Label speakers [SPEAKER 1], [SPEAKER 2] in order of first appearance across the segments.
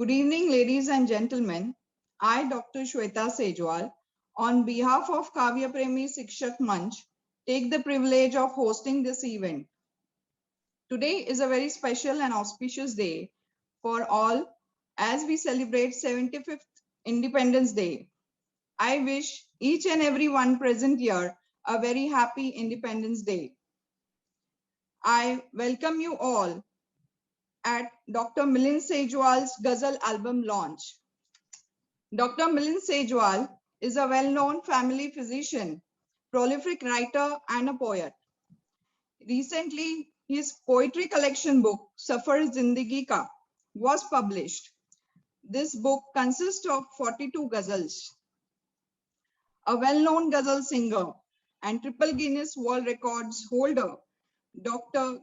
[SPEAKER 1] Good evening, ladies and gentlemen. I, Dr. Shweta Sejwal, on behalf of Kavya Premi Sikshak Manch, take the privilege of hosting this event. Today is a very special and auspicious day for all as we celebrate 75th Independence Day. I wish each and every one present here a very happy Independence Day. I welcome you all at Dr. Milind Sejwal's Ghazal album launch. Dr. Milind Sejwal is a well-known family physician, prolific writer, and a poet. Recently, his poetry collection book, Safar Zindagi Ka, was published. This book consists of 42 ghazals. A well-known ghazal singer and triple Guinness World Records holder, Dr.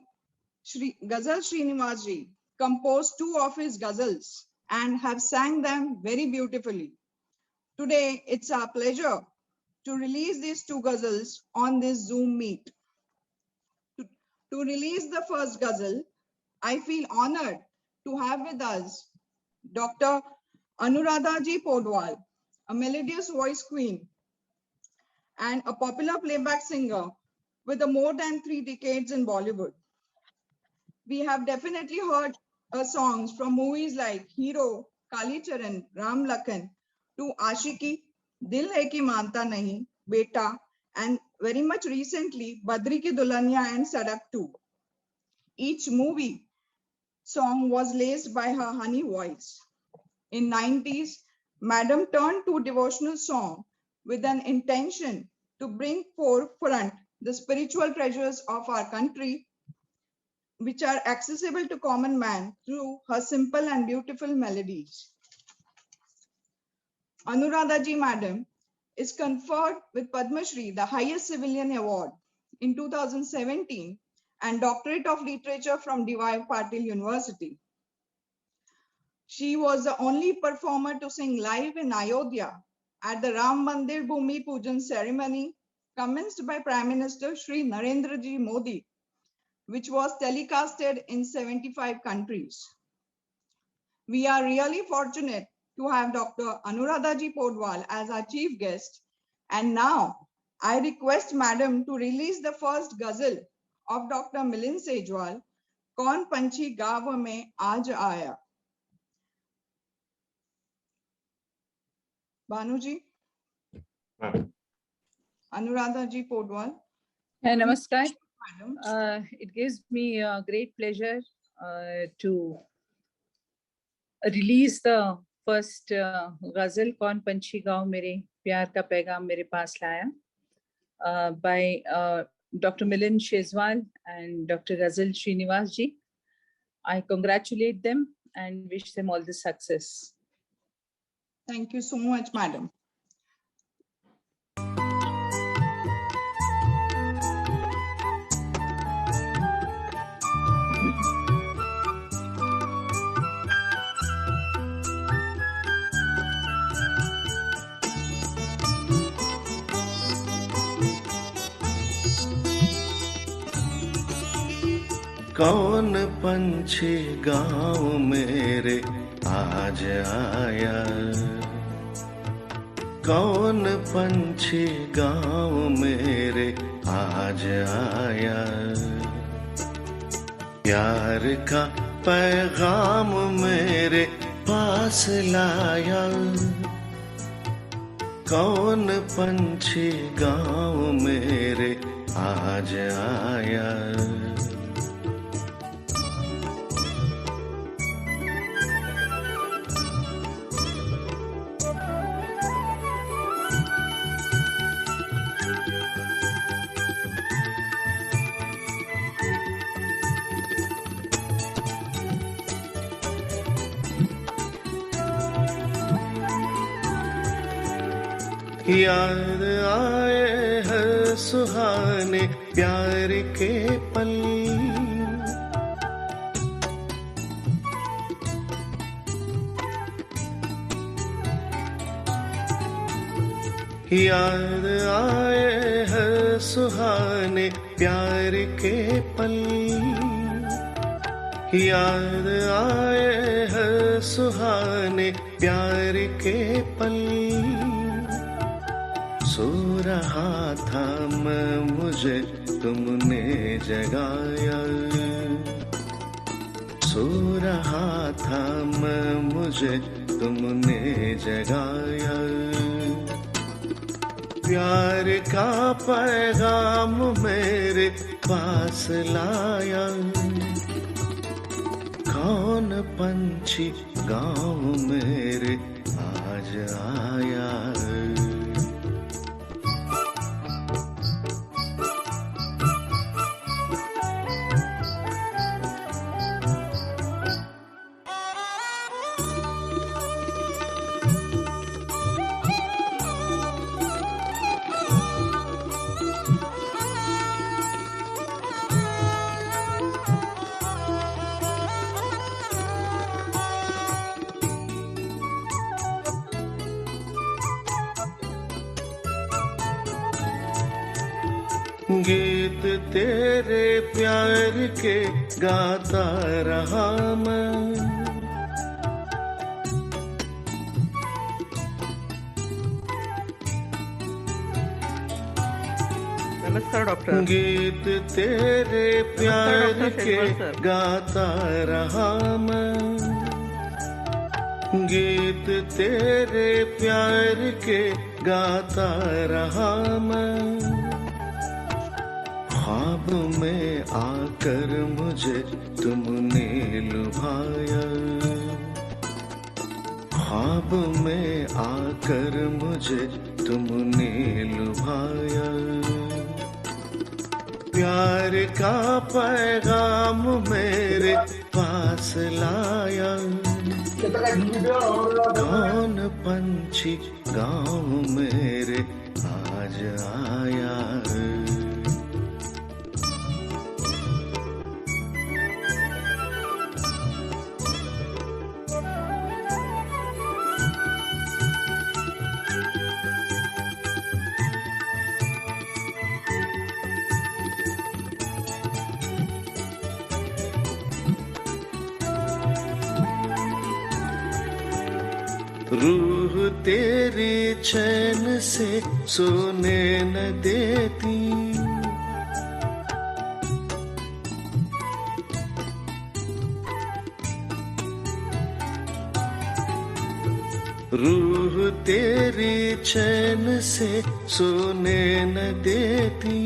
[SPEAKER 1] Ghazal Srinivas Ji composed 2 of his ghazals and have sang them very beautifully. Today, it's our pleasure to release these 2 ghazals on this Zoom meet. To release the first ghazal, I feel honored to have with us Dr. Anuradha Ji Podwal, a melodious voice queen and a popular playback singer with more than 3 decades in Bollywood. We have definitely heard her songs from movies like Hero, Kali Charan, Ram Lakhan, to Ashiki, Dil Hai Ki Manta Nahi, Beta, and very much recently, Badri Ki Dulhania and Sadak 2. Each movie song was laced by her honey voice. In 90s, Madam turned to devotional song with an intention to bring forefront the spiritual treasures of our country, which are accessible to common man through her simple and beautiful melodies. Anuradha Ji Madam is conferred with Padma Shri, the highest civilian award, in 2017 and Doctorate of Literature from D.Y. Patil University. She was the only performer to sing live in Ayodhya at the Ram Mandir Bhumi Pujan ceremony commenced by Prime Minister Shri Narendra Ji Modi, which was telecasted in 75 countries. We are really fortunate to have Dr. Anuradha Ji Podwal as our chief guest. And now I request Madam to release the first ghazal of Dr. Milind Sejwal, Kaun Panchi Gav Mein Aaj Aaya. Banuji. Anuradha Ji Podwal.
[SPEAKER 2] Namaskar. It gives me a great pleasure to release the first ghazal Kaun Panchi Gav Mere Pyar Ka Paigam Mere Paas Laya by Dr. Milind Sejwal and Dr. Ghazal Srinivas Ji. I congratulate them and wish them all the success.
[SPEAKER 1] Thank you so much, Madam.
[SPEAKER 3] कौन पंछी गाँव मेरे आज आया, कौन पंछी गाँव मेरे आज आया, प्यार का पैगाम मेरे पास लाया, कौन पंछी गाँव मेरे आज आया। याद आए हर सुहाने प्यार के पल, याद आए हर सुहाने प्यार के पल, याद आए हर सुहाने प्यार के पल, सो रहा था मैं मुझे तुमने जगाया, सो रहा था मैं मुझे तुमने जगाया, प्यार का पैगाम मेरे पास लाया, कौन पंछी गाँव मेरे आज आया। गीत तेरे प्यार के गाता रहा मैं,
[SPEAKER 4] नमस्कार डॉक्टर।
[SPEAKER 3] गीत तेरे प्यार के गाता रहा मैं, गीत तेरे प्यार के गाता रहा मैं, ख्वाब में आकर मुझे तुमने लुभाया, ख्वाब में आकर मुझे तुमने लुभाया, प्यार का पैगाम मेरे पास लाया, कौन पंछी गाँव मेरे आज आया। रूह तेरी चैन से सोने न देती, रूह तेरी चैन से सोने न देती,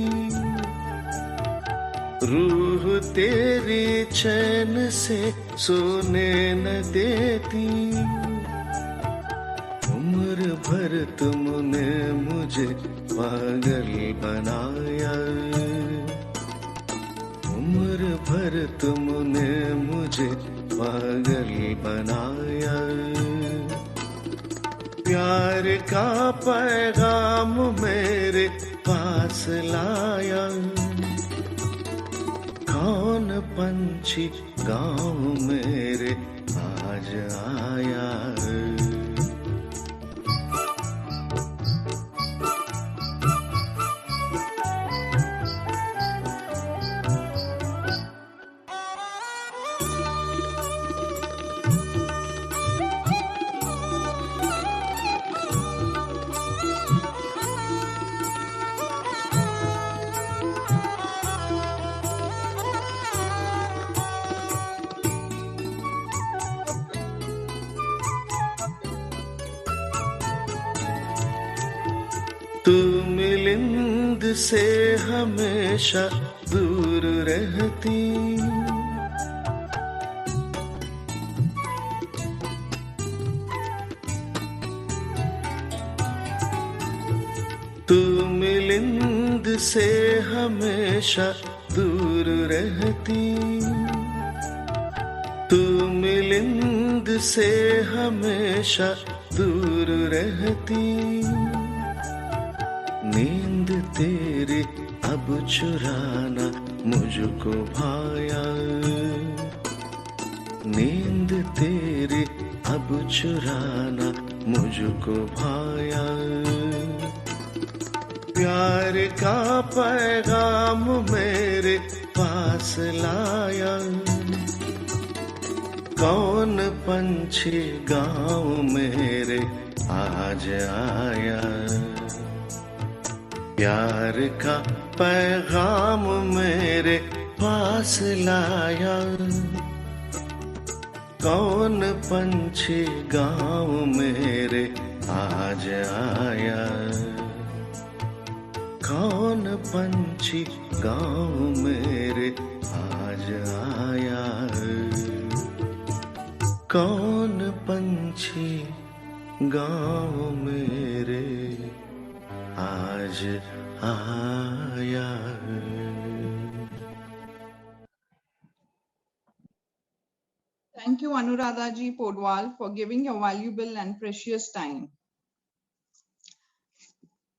[SPEAKER 3] रूह तेरी चैन से सोने न देती, उम्र भर तुमने मुझे पागल बनाया, उम्र भर तुमने मुझे पागल बनाया, प्यार का पैगाम मेरे पास लाया, कौन पंछी गाँव मेरे आज आया। तू मिलिंद से हमेशा दूर रहती, तू मिलिंद से हमेशा दूर रहती, तू मिलिंद से हमेशा दूर रहती, नींद तेरी अब चुराना मुझको भाया, नींद तेरी अब चुराना मुझको भाया, प्यार का पैगाम मेरे पास लाया, कौन पंछी गाँव मेरे आज आया, प्यार का पैगाम मेरे पास लाया। कौन पंछी गाँव मेरे आज आया, कौन पंछी गाँव मेरे आज आया, कौन पंछी गाँव मेरे आज आया।
[SPEAKER 1] Thank you, Anuradha ji Podwal, for giving your valuable and precious time.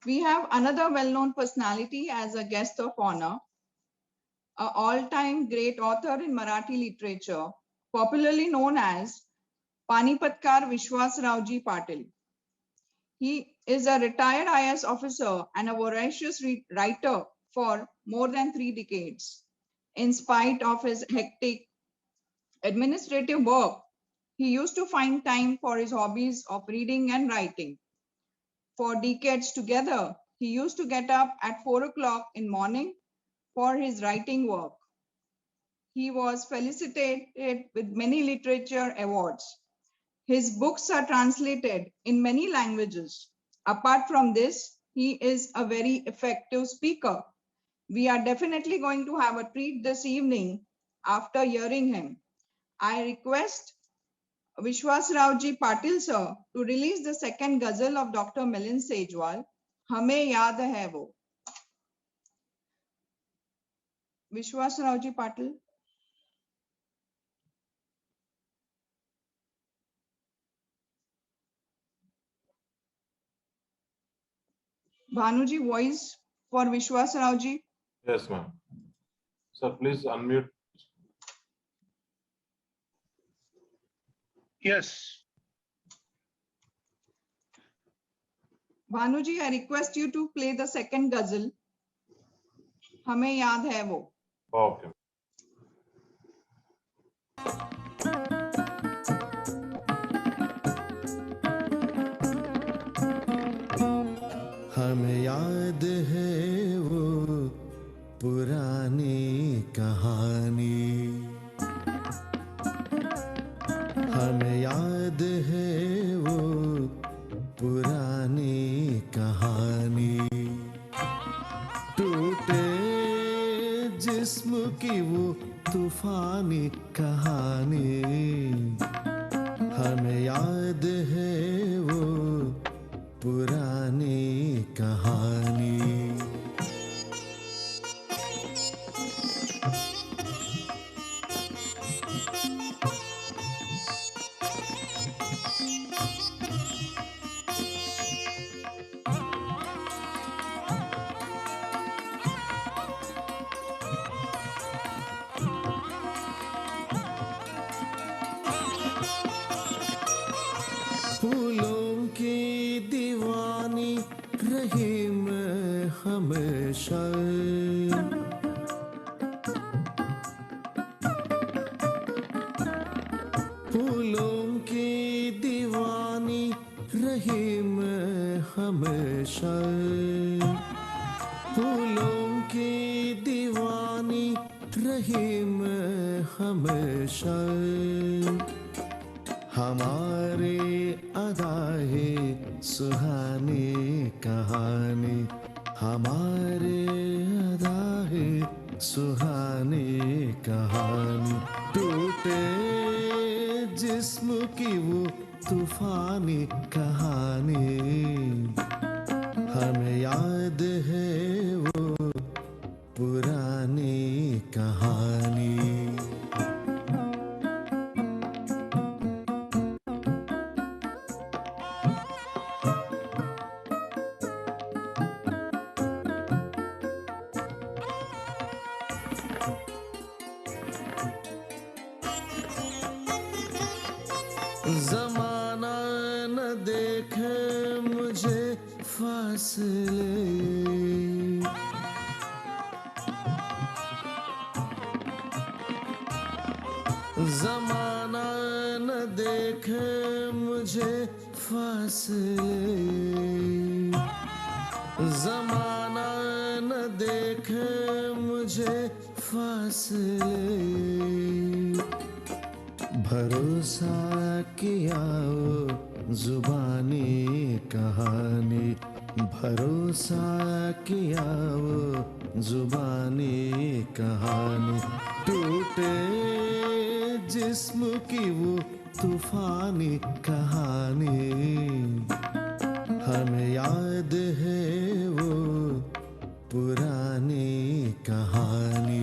[SPEAKER 1] We have another well-known personality as a guest of honor, an all-time great author in Marathi literature, popularly known as Panipatkar Vishwas Rauji Patil. He is a retired IAS officer and a voracious writer for more than 3 decades. In spite of his hectic administrative work, he used to find time for his hobbies of reading and writing. For decades together, he used to get up at 4 o'clock in the morning for his writing work. He was felicitated with many literature awards. His books are translated in many languages. Apart from this, he is a very effective speaker. We are definitely going to have a treat this evening after hearing him. I request Vishwas Rauji Patil sir to release the second ghazal of Dr. Milind Sejwal, Hame Yaad Hai Wo. Vishwas Rauji Patil. Bhanuji, voice for Vishwas Rauji.
[SPEAKER 5] Yes, ma'am. Sir, please unmute.
[SPEAKER 6] Yes.
[SPEAKER 1] Bhanuji, I request you to play the second ghazal, Hame Yaad Hai Wo.
[SPEAKER 5] Okay.
[SPEAKER 3] हमें याद है वो पुरानी कहानी, हमें याद है वो पुरानी कहानी। टूटे जिस्म की वो तूफानी कहानी, हमें याद है वो पुरानी कहानी। फूलों की दीवानी रही मैं हमेशा, फूलों की दीवानी रही मैं हमेशा, फूलों की दीवानी रही मैं हमेशा। हमारी अदाए सुहानी कहानी, हमारे अदाए सुहानी कहानी। टूटे जिस्म की वो तूफानी कहानी, हमें याद है वो पुरानी कहानी। ज़माना न देखे मुझे फासले, ज़माना देखे मुझे फासले, जमाना न देखे मुझे फासले, भरोसा किया वो जुबानी कहानी, भरोसा किया वो जुबानी कहानी, टूटे जिस्म की वो तूफानी कहानी, हमें याद है वो पुरानी कहानी।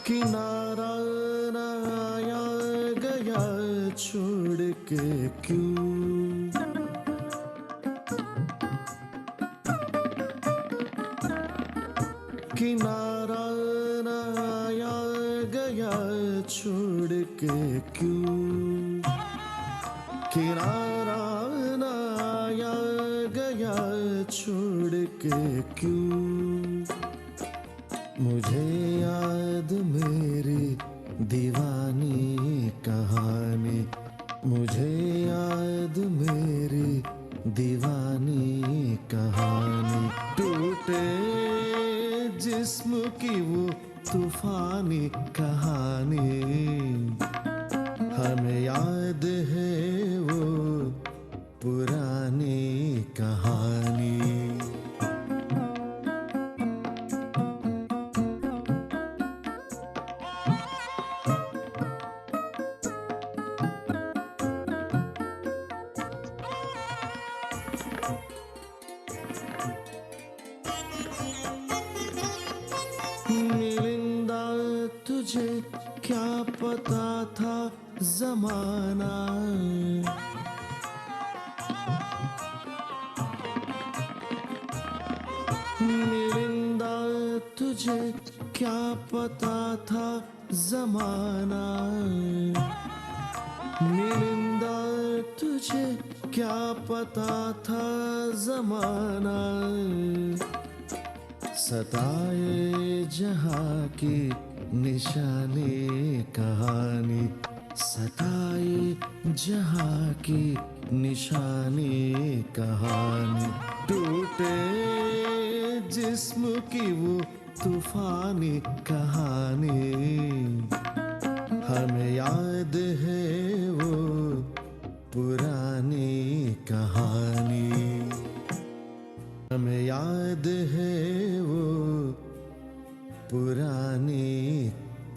[SPEAKER 3] किनारा न आया गया छोड़ के क्यों, किनारा न आया गया छोड़ के क्यों, किनारा न आया गया छोड़ के क्यों, मुझे याद मेरी दीवानी कहानी, मुझे याद मेरी दीवानी कहानी, टूटे जिस्म की वो तूफानी कहानी, हमें याद है वो पुरानी कहानी। मिलिंदा तुझे क्या पता था जमाना, मिलिंदा तुझे क्या पता था जमाना, मिलिंदा तुझे क्या पता था जमाना, सताए जहाँ की निशानी कहानी, सताए जहाँ की निशानी कहानी, टूटे जिस्म की वो तूफानी कहानी, हमें याद है वो पुरानी कहानी, हमें याद है वो पुरानी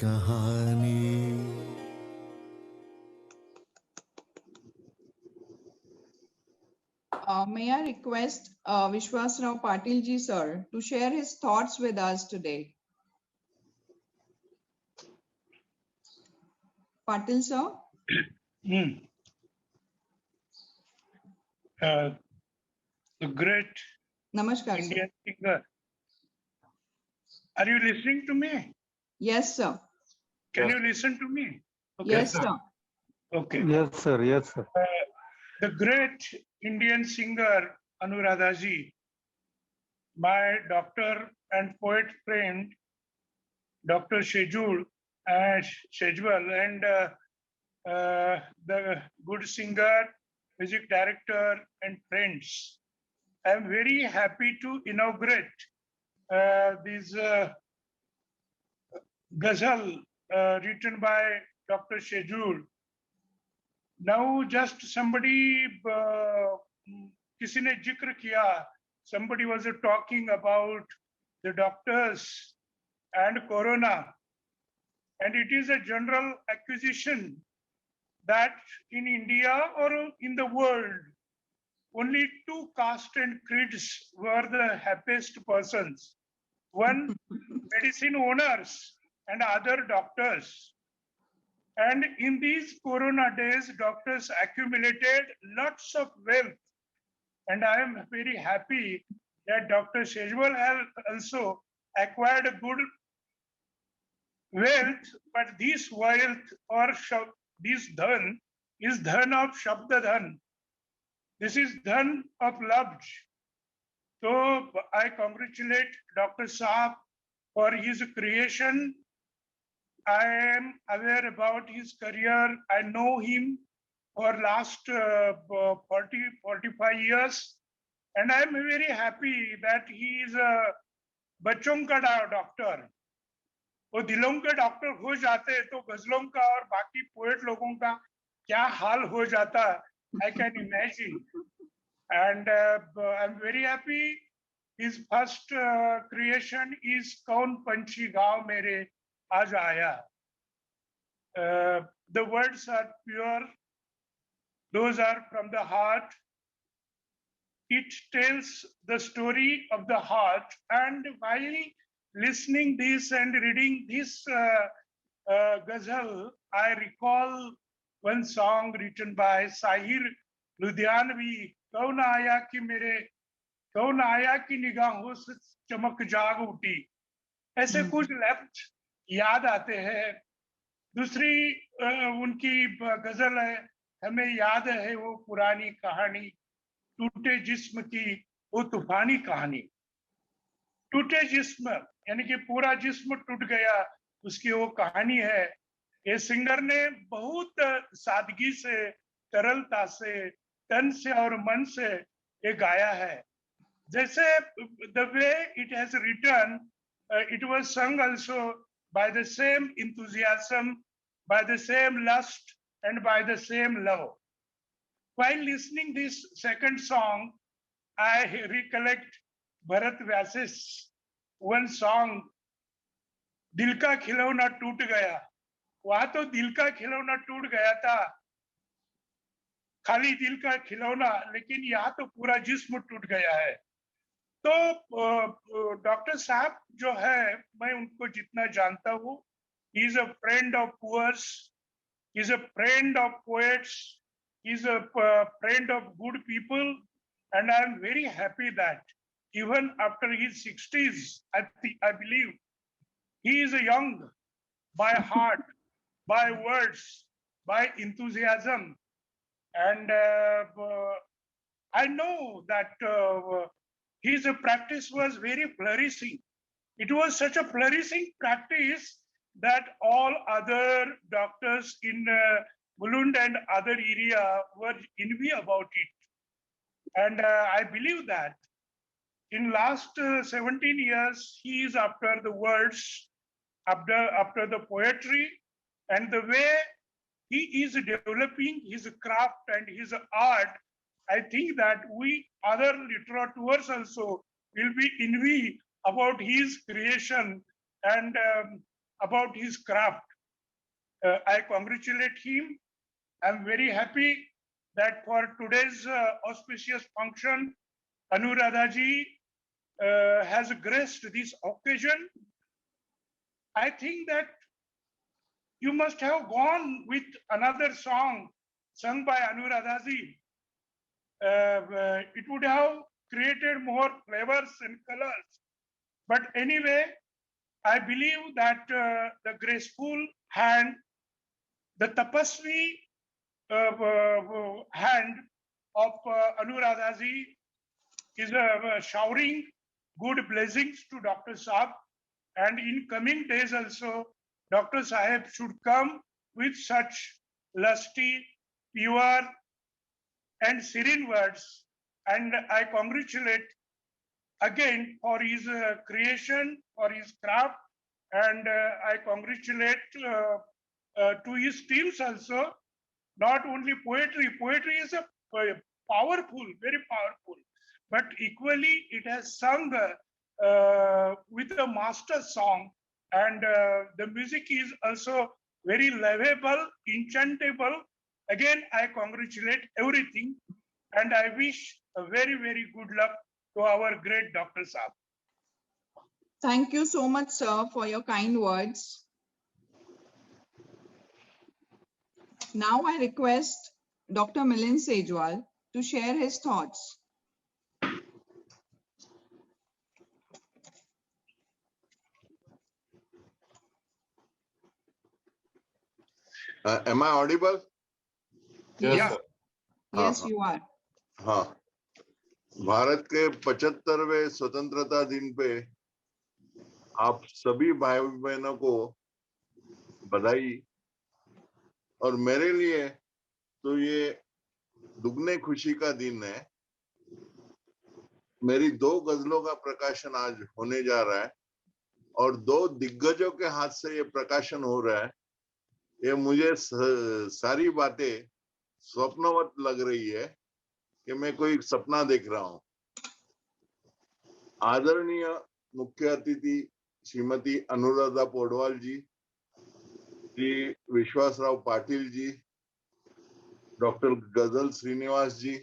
[SPEAKER 3] कहानी।
[SPEAKER 1] May I request Vishwas Rao Patil ji sir to share his thoughts with us today. Patil sir.
[SPEAKER 6] The great
[SPEAKER 1] Namaskar sir.
[SPEAKER 6] Indian singer. Are you listening to me?
[SPEAKER 1] Yes sir.
[SPEAKER 6] Can
[SPEAKER 5] Yes.
[SPEAKER 6] you listen to me?
[SPEAKER 1] Yes sir.
[SPEAKER 6] Okay.
[SPEAKER 7] Yes, sir. Yes, sir.
[SPEAKER 6] The great Indian singer Anuradha ji, my doctor and poet friend, Dr. Shejul and Shejwal, and the good singer, music director, and friends. I am very happy to inaugurate this ghazal written by Dr. Shejul. Now, just somebody, किसी ने जिक्र किया, somebody was talking about the doctors and corona, and it is a general accusation that in India or in the world, only two castes and creeds were the happiest persons. One, medicine owners and other doctors. And in these corona days, doctors accumulated lots of wealth and I am very happy that Dr. Sejwal has also acquired a good wealth, but this wealth or this dhan is dhan of Shabda Dhan. This is dhan of Labj. So I congratulate Dr. Saab for his creation. I am aware about his career. I know him for last 45 years. And I am very happy that he is a बच्चों का doctor. वो दिलों के doctor हो जाते हैं तो गजलों का और बाकी पोएट लोगों का क्या हाल हो जाता, I can imagine. And I'm very happy. His first creation is Kaun Panchi Gaon Mere Aaj Aaya. The words are pure. Those are from the heart. It tells the story of the heart. And while listening this and reading this ghazal, I recall one song written by Sahir Ludhianvi. कौन आया कि निगाहों से चमक जाग उठी. ऐसे कुछ लेफ्ट याद आते हैं. दूसरी उनकी गजल है, हमें याद है वो पुरानी कहानी, टूटे जिस्म की वो तूफानी कहानी. टूटे जिस्म यानी कि पूरा जिस्म टूट गया, उसकी वो कहानी है. ये सिंगर ने बहुत सादगी से, तरलता से, तन से और मन से ये गाया है. जैसे the way it has written, it was sung also by the same enthusiasm, by the same lust, and by the same love. While listening this second song, I recollect Bharat Vyas's one song, दिल का खिलौना टूट गया. वहां तो दिल का खिलौना टूट गया था, खाली दिल का खिलौना, लेकिन यहाँ तो पूरा जिस्म टूट गया है. तो डॉक्टर साहब जो है, मैं उनको जितना जानता हूँ, he is a friend of poors, he is a friend of poets, he is a friend of good people, and I am very happy that even after his 60s, I believe he is young by heart, by words, by enthusiasm. And I know that his practice was very flourishing. It was such a flourishing practice that all other doctors in Mulund and other area were envy about it. And I believe that in last 17 years, he is after the words, after the poetry, and the way he is developing his craft and his art. I think that we other literateurs also will be envy about his creation and about his craft. I congratulate him. I'm very happy that for today's auspicious function, Anuradha ji has graced this occasion. I think that you must have gone with another song sung by Anuradha ji. It would have created more flavors and colors. But anyway, I believe that the graceful hand, the tapasvi hand of Anuradha ji is showering good blessings to Dr. Saab. And in coming days also, Dr. Sahib should come with such lusty, pure, and serene words. And I congratulate again for his creation, for his craft, and I congratulate to his teams also. Not only poetry, poetry is a powerful, very powerful, but equally it has sung with a master song, and the music is also very lovable, enchantable. Again, I congratulate everything, and I wish a very, very good luck to our great Dr. Saab.
[SPEAKER 1] Thank you so much, sir, for your kind words. Now I request Dr. Milind Sejwal to share his thoughts.
[SPEAKER 7] Am I audible?
[SPEAKER 5] Yes,
[SPEAKER 1] Yes,
[SPEAKER 5] sir.
[SPEAKER 1] yes,
[SPEAKER 7] हाँ,
[SPEAKER 1] you are.
[SPEAKER 7] हाँ, भारत के 75वें स्वतंत्रता दिन पे आप सभी भाई बहनों को बधाई। और मेरे लिए तो ये दुगने खुशी का दिन है। मेरी 2 गजलों का प्रकाशन आज होने जा रहा है और 2 दिग्गजों के हाथ से ये प्रकाशन हो रहा है। ये मुझे सारी बातें स्वप्नवत लग रही है कि मैं कोई सपना देख रहा हूँ। आदरणीय मुख्य अतिथि श्रीमती अनुराधा पौडवाल जी, श्री विश्वासराव पाटिल जी, डॉक्टर गजल श्रीनिवास जी,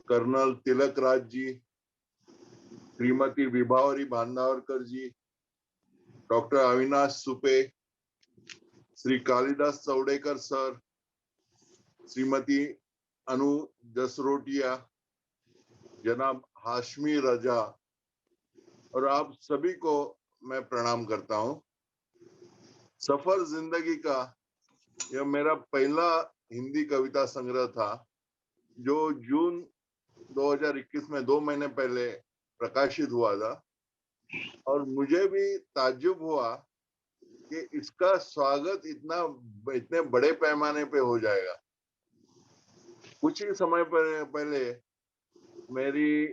[SPEAKER 7] कर्नल तिलक राज जी, श्रीमती विभावरी भांडावरकर जी, डॉक्टर अविनाश सुपे, श्री कालिदास चौडेकर सर, श्रीमती अनु जसरोटिया, जनाब हाशमी रजा और आप सभी को मैं प्रणाम करता हूं। सफर जिंदगी का यह मेरा पहला हिंदी कविता संग्रह था जो जून 2021 में 2 महीने पहले प्रकाशित हुआ था और मुझे भी ताज्जुब हुआ कि इसका स्वागत इतने बड़े पैमाने पे हो जाएगा। कुछ ही समय पहले मेरी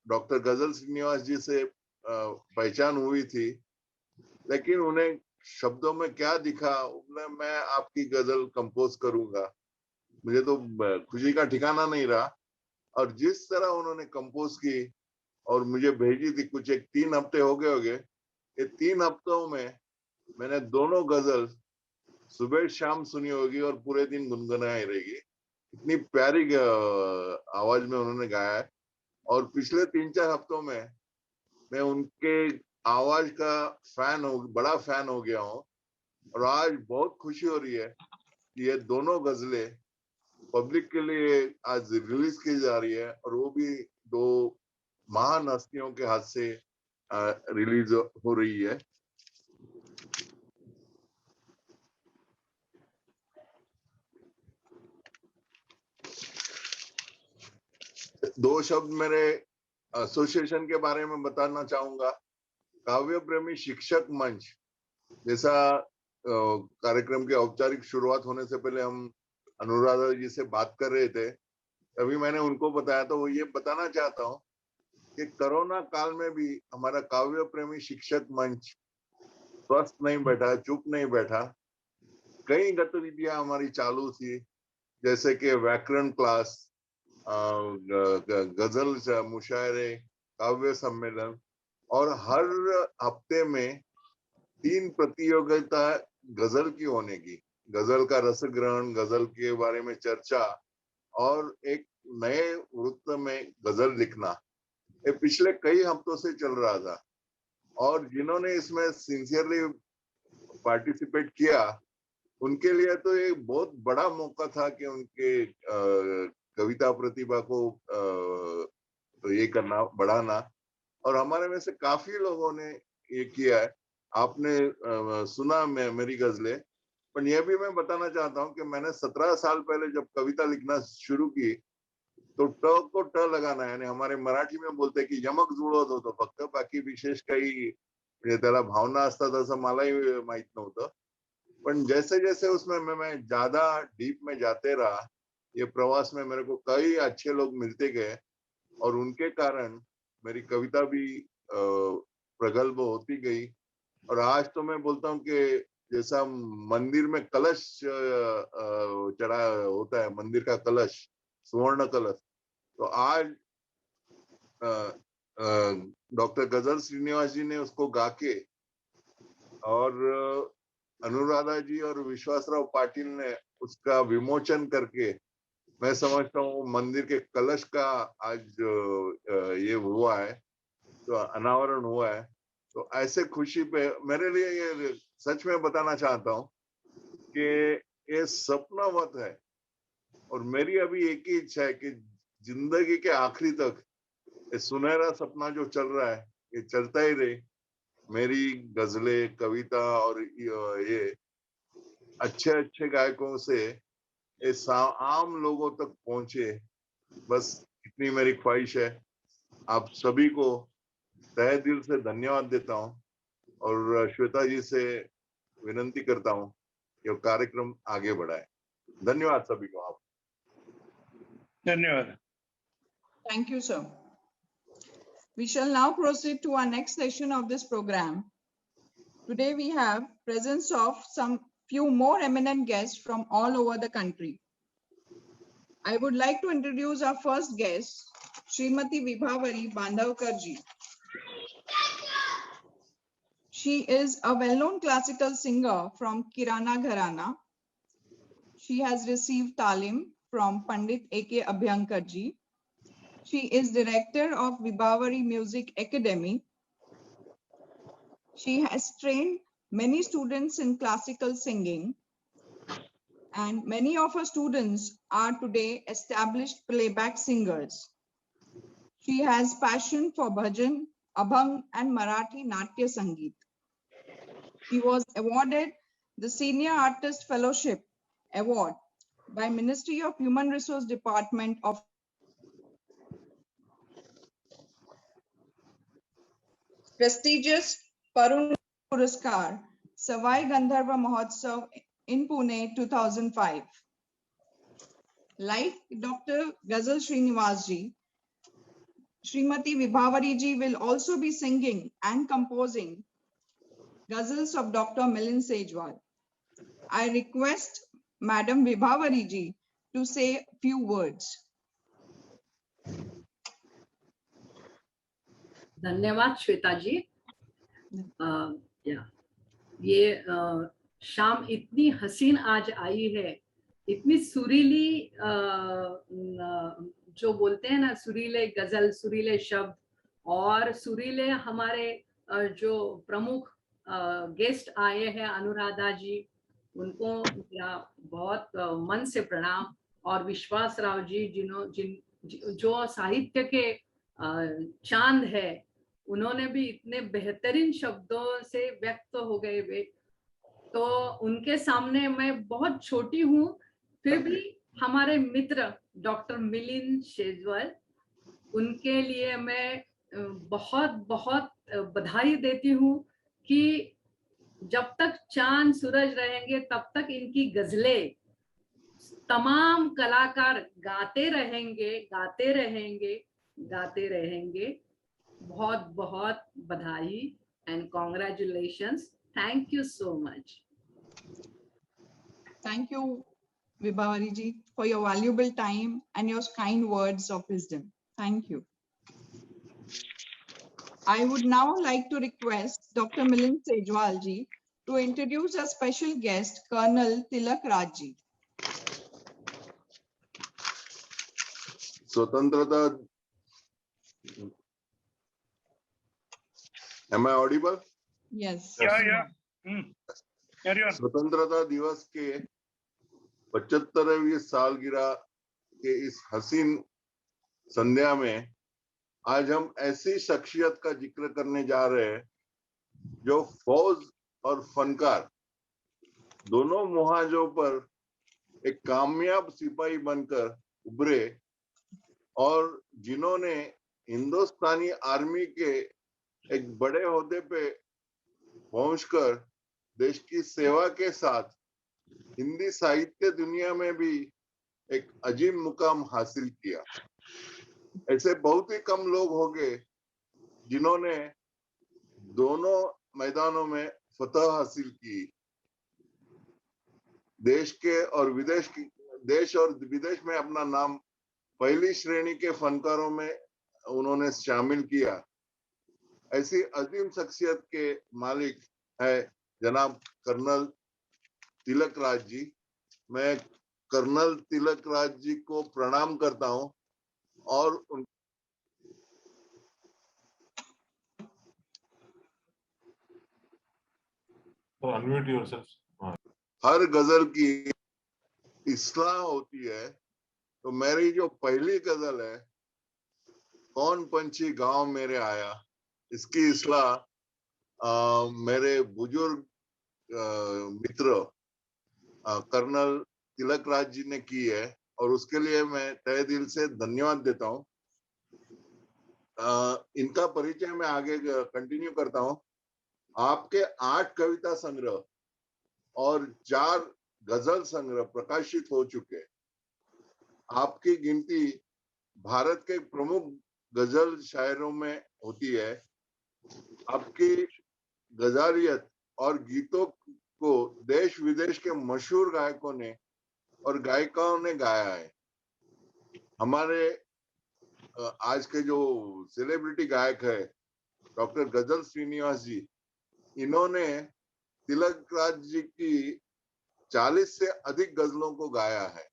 [SPEAKER 7] डॉक्टर गजल श्रीनिवास जी से पहचान हुई थी, लेकिन उन्हें शब्दों में क्या दिखा, मैं आपकी गजल कंपोज करूंगा, मुझे तो खुशी का ठिकाना नहीं रहा। और जिस तरह उन्होंने कंपोज की और मुझे भेजी थी, कुछ 3 हफ्ते हो गए। ये 3 हफ्तों में मैंने दोनों गजल सुबह शाम सुनी होगी और पूरे दिन गुनगुनाई रहेगी। इतनी प्यारी आवाज में उन्होंने गाया है और पिछले 3-4 हफ्तों में मैं उनके आवाज का बड़ा फैन हो गया हूँ और आज बहुत खुशी हो रही है कि ये दोनों गजलें पब्लिक के लिए आज रिलीज की जा रही है और वो भी 2 महान हस्तियों के हाथ से रिलीज हो रही है। दो शब्द मेरे एसोसिएशन के बारे में बताना चाहूंगा। काव्य प्रेमी शिक्षक मंच जैसा कार्यक्रम की औपचारिक शुरुआत होने से पहले हम अनुराधा जी से बात कर रहे थे, अभी मैंने उनको बताया तो वो ये बताना चाहता हूँ कि कोरोना काल में भी हमारा काव्य प्रेमी शिक्षक मंच स्वस्थ नहीं बैठा, चुप नहीं बैठा। कई गतिविधियां हमारी चालू थी, जैसे कि व्याकरण क्लास, गजल मुशायरे, काव्य सम्मेलन और हर हफ्ते में 3 प्रतियोगिता गजल की होने की, गजल का रस ग्रहण, गजल के बारे में चर्चा और एक नए वृत्त में गजल लिखना, ये पिछले कई हफ्तों से चल रहा था। और जिन्होंने इसमें सिंसियरली पार्टिसिपेट किया उनके लिए तो एक बहुत बड़ा मौका था कि उनके कविता प्रतिभा को ये करना, बढ़ाना। और हमारे में से काफी लोगों ने ये किया है। आपने सुना मेरी गजलें, पर यह भी मैं बताना चाहता हूँ कि मैंने 17 साल पहले जब कविता लिखना शुरू की तो ट को ट लगाना, यानी हमारे मराठी में बोलते की यमक जुळत होतं फक्त, बाकी विशेष काही म्हणजे त्याला भावना असतात असं मलाही माहित नव्हतं। पण जैसे जैसे उसमें मैं ज्यादा डीप में जाते रहा, ये प्रवास में मेरे को कई अच्छे लोग मिलते गए और उनके कारण मेरी कविता भी प्रगल्भ होती गई। और आज तो मैं बोलता हूँ कि जैसा मंदिर में कलश चढ़ा होता है, मंदिर का कलश, सुवर्ण कलश, तो आज डॉक्टर गजल श्रीनिवास जी ने उसको गा के और अनुराधा जी और विश्वासराव पाटिल ने उसका विमोचन करके, मैं समझता हूँ मंदिर के कलश का आज ये हुआ है, तो अनावरण हुआ है। तो ऐसे खुशी पे मेरे लिए ये सच में बताना चाहता हूँ कि ये सपनावत है और मेरी अभी एक ही इच्छा है कि जिंदगी के आखिरी तक ये सुनहरा सपना जो चल रहा है ये चलता ही रहे मेरी गजलें, कविता और ये अच्छे अच्छे गायकों से आम लोगों तक पहुंचे, बस इतनी मेरी ख्वाहिश है। आप सभी को तहे दिल से धन्यवाद देता हूं और श्वेता जी से विनंती करता हूं कि वो कार्यक्रम आगे बढ़ाए। धन्यवाद सभी को। आप
[SPEAKER 6] धन्यवाद।
[SPEAKER 1] Thank you, sir. We shall now proceed to our next session of this program. Today we have presence of some few more eminent guests from all over the country. I would like to introduce our first guest, Srimati Vibhavari Bandhavkar ji. She is a well-known classical singer from Kirana Gharana. She has received talim from Pandit A.K. Abhyankar ji. She is director of Vibhavari Music Academy. She has trained many students in classical singing, and many of her students are today established playback singers. She has passion for bhajan, abhang, and Marathi Natya Sangeet. She was awarded the Senior Artist Fellowship Award by Ministry of Human Resource Department of prestigious Parun Puraskar, Savai Gandharva Mahotsav in Pune 2005. Like Dr. Ghazal Srinivas ji, Srimati Vibhavari ji will also be singing and composing ghazals of Dr. Milind Sejwal. I request Madam Vibhavari ji to say a few words.
[SPEAKER 8] धन्यवाद श्वेता जी। ये शाम इतनी हसीन आज आई है, इतनी सुरीली, जो बोलते हैं ना, सुरीले गजल, सुरीले शब्द और सुरीले हमारे जो प्रमुख गेस्ट आए हैं अनुराधा जी, उनको मेरा बहुत मन से प्रणाम। और विश्वास राव जी जो साहित्य के चांद है, उन्होंने भी इतने बेहतरीन शब्दों से व्यक्त हो गए वे, तो उनके सामने मैं बहुत छोटी हूँ। फिर भी हमारे मित्र डॉक्टर मिलिंद शेजवाल, उनके लिए मैं बहुत बहुत बधाई देती हूँ कि जब तक चांद सूरज रहेंगे तब तक इनकी गजलें तमाम कलाकार गाते रहेंगे, गाते रहेंगे, गाते रहेंगे। बहुत बहुत बधाई and congratulations. Thank you so much.
[SPEAKER 1] Thank you, Vibhavari ji, for your valuable time and your kind words of wisdom. Thank you. I would now like to request Dr. Milind Sejwal ji to introduce a special guest, Colonel Tilak Raj ji.
[SPEAKER 7] स्वतंत्रता, am I audible?
[SPEAKER 1] Yes.
[SPEAKER 6] Yeah. Carry on.
[SPEAKER 7] स्वतंत्रता दिवस के 75वीं सालगिरह के इस हसीन संध्या में आज हम ऐसी शख्सियत का जिक्र करने जा रहे हैं जो फौज और फनकार दोनों मुहाजों पर एक कामयाब सिपाही बनकर उभरे और जिन्होंने हिंदुस्तानी आर्मी के एक बड़े ओहदे पे पहुंचकर देश की सेवा के साथ हिंदी साहित्य दुनिया में भी एक अजीम मुकाम हासिल किया। ऐसे बहुत ही कम लोग होंगे जिन्होंने दोनों मैदानों में फतह हासिल की। देश और विदेश में अपना नाम पहली श्रेणी के फनकारों में उन्होंने शामिल किया। ऐसी अजीम शख्सियत के मालिक है जनाब कर्नल तिलक राज जी। मैं कर्नल तिलक राज जी को प्रणाम करता हूं और
[SPEAKER 5] unmute yourself.
[SPEAKER 7] हर गजल की इस्लाह होती है, तो मेरी जो पहली गजल है कौन पंछी गांव मेरे आया, इसकी इस्लाह मेरे बुजुर्ग मित्र कर्नल तिलक राज जी ने की है और उसके लिए मैं तहे दिल से धन्यवाद देता हूँ। इनका परिचय मैं आगे कंटिन्यू करता हूँ। आपके 8 कविता संग्रह और 4 गजल संग्रह प्रकाशित हो चुके। आपकी गिनती भारत के प्रमुख गजल शायरों में होती है। आपकी गजालियत और गीतों को देश विदेश के मशहूर गायकों ने और गायिकाओं ने गाया है। हमारे आज के जो सेलिब्रिटी गायक है डॉक्टर गजल श्रीनिवास जी, इन्होंने तिलक राज जी की 40 से अधिक गजलों को गाया है।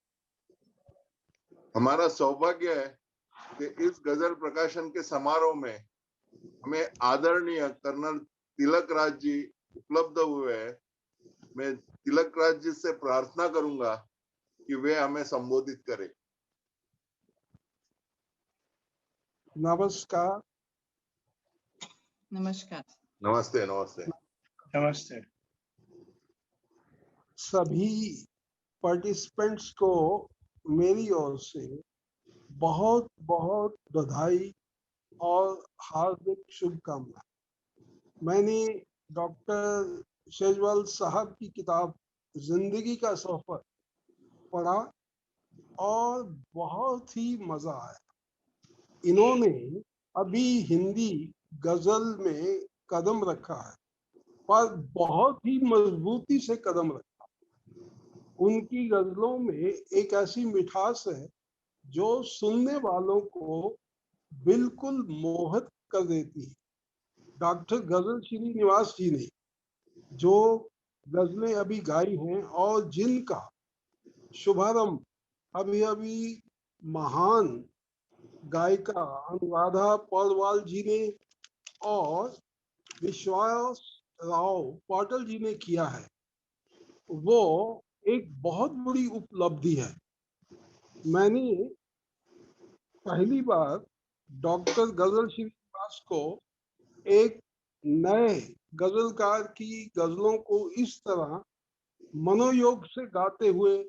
[SPEAKER 7] हमारा सौभाग्य है कि इस गजल प्रकाशन के समारोह में हमें आदरणीय कर्नल तिलक राज जी उपलब्ध हुए हैं। मैं तिलक राज जी से प्रार्थना करूंगा कि वे हमें संबोधित करें।
[SPEAKER 9] नमस्कार।
[SPEAKER 1] नमस्कार।
[SPEAKER 7] नमस्ते। नमस्ते।
[SPEAKER 6] नमस्ते।
[SPEAKER 9] सभी पार्टिसिपेंट्स को मेरी ओर से बहुत बहुत बधाई और हार्दिक शुभकामनाएं। मैंने डॉक्टर शेजवाल साहब की किताब जिंदगी का सफर पढ़ा और बहुत ही मजा आया। इन्होंने अभी हिंदी गजल में कदम रखा है, पर बहुत ही मजबूती से कदम रखा। उनकी गजलों में एक ऐसी मिठास है जो सुनने वालों को बिल्कुल मोहित कर देती है। डॉक्टर गजल श्रीनिवास जी ने जो गजलें अभी गाई हैं और जिनका शुभारंभ अभी अभी महान गायिका अनुराधा पौडवाल जी ने और विश्वास राव पाटिल जी ने किया है, वो एक बहुत बड़ी उपलब्धि है। मैंने पहली बार डॉक्टर गजल श्रीनिवास को एक नए गजलकार की गजलों को इस तरह मनोयोग से गाते हुए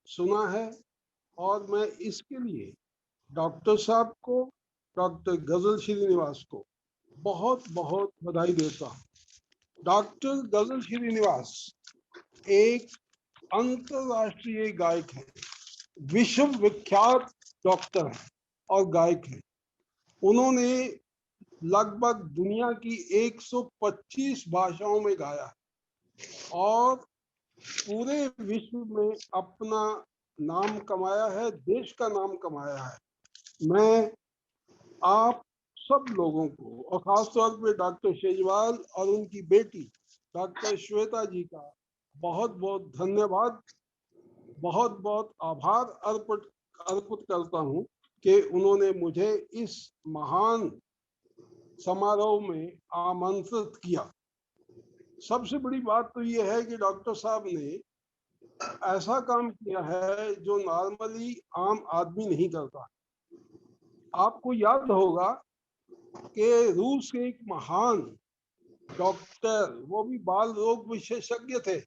[SPEAKER 9] सुना है और मैं इसके लिए डॉक्टर साहब को, डॉक्टर गजल श्रीनिवास को बहुत बहुत बधाई देता हूँ। डॉक्टर गजल श्रीनिवास एक अंतरराष्ट्रीय गायक हैं, विश्व विख्यात डॉक्टर हैं और गायक हैं। उन्होंने लगभग दुनिया की 125 भाषाओं में गाया है और पूरे विश्व में अपना नाम कमाया है, देश का नाम कमाया है। मैं आप सब लोगों को और खासतौर पे डॉक्टर शेजवाल और उनकी बेटी डॉक्टर श्वेता जी का बहुत बहुत धन्यवाद, बहुत बहुत आभार अर्पित करता हूं कि उन्होंने मुझे इस महान समारोह में आमंत्रित किया। सबसे बड़ी बात तो यह है कि डॉक्टर साहब ने ऐसा काम किया है जो नॉर्मली आम आदमी नहीं करता। आपको याद होगा कि रूस के एक महान डॉक्टर, वो भी बाल रोग विशेषज्ञ थे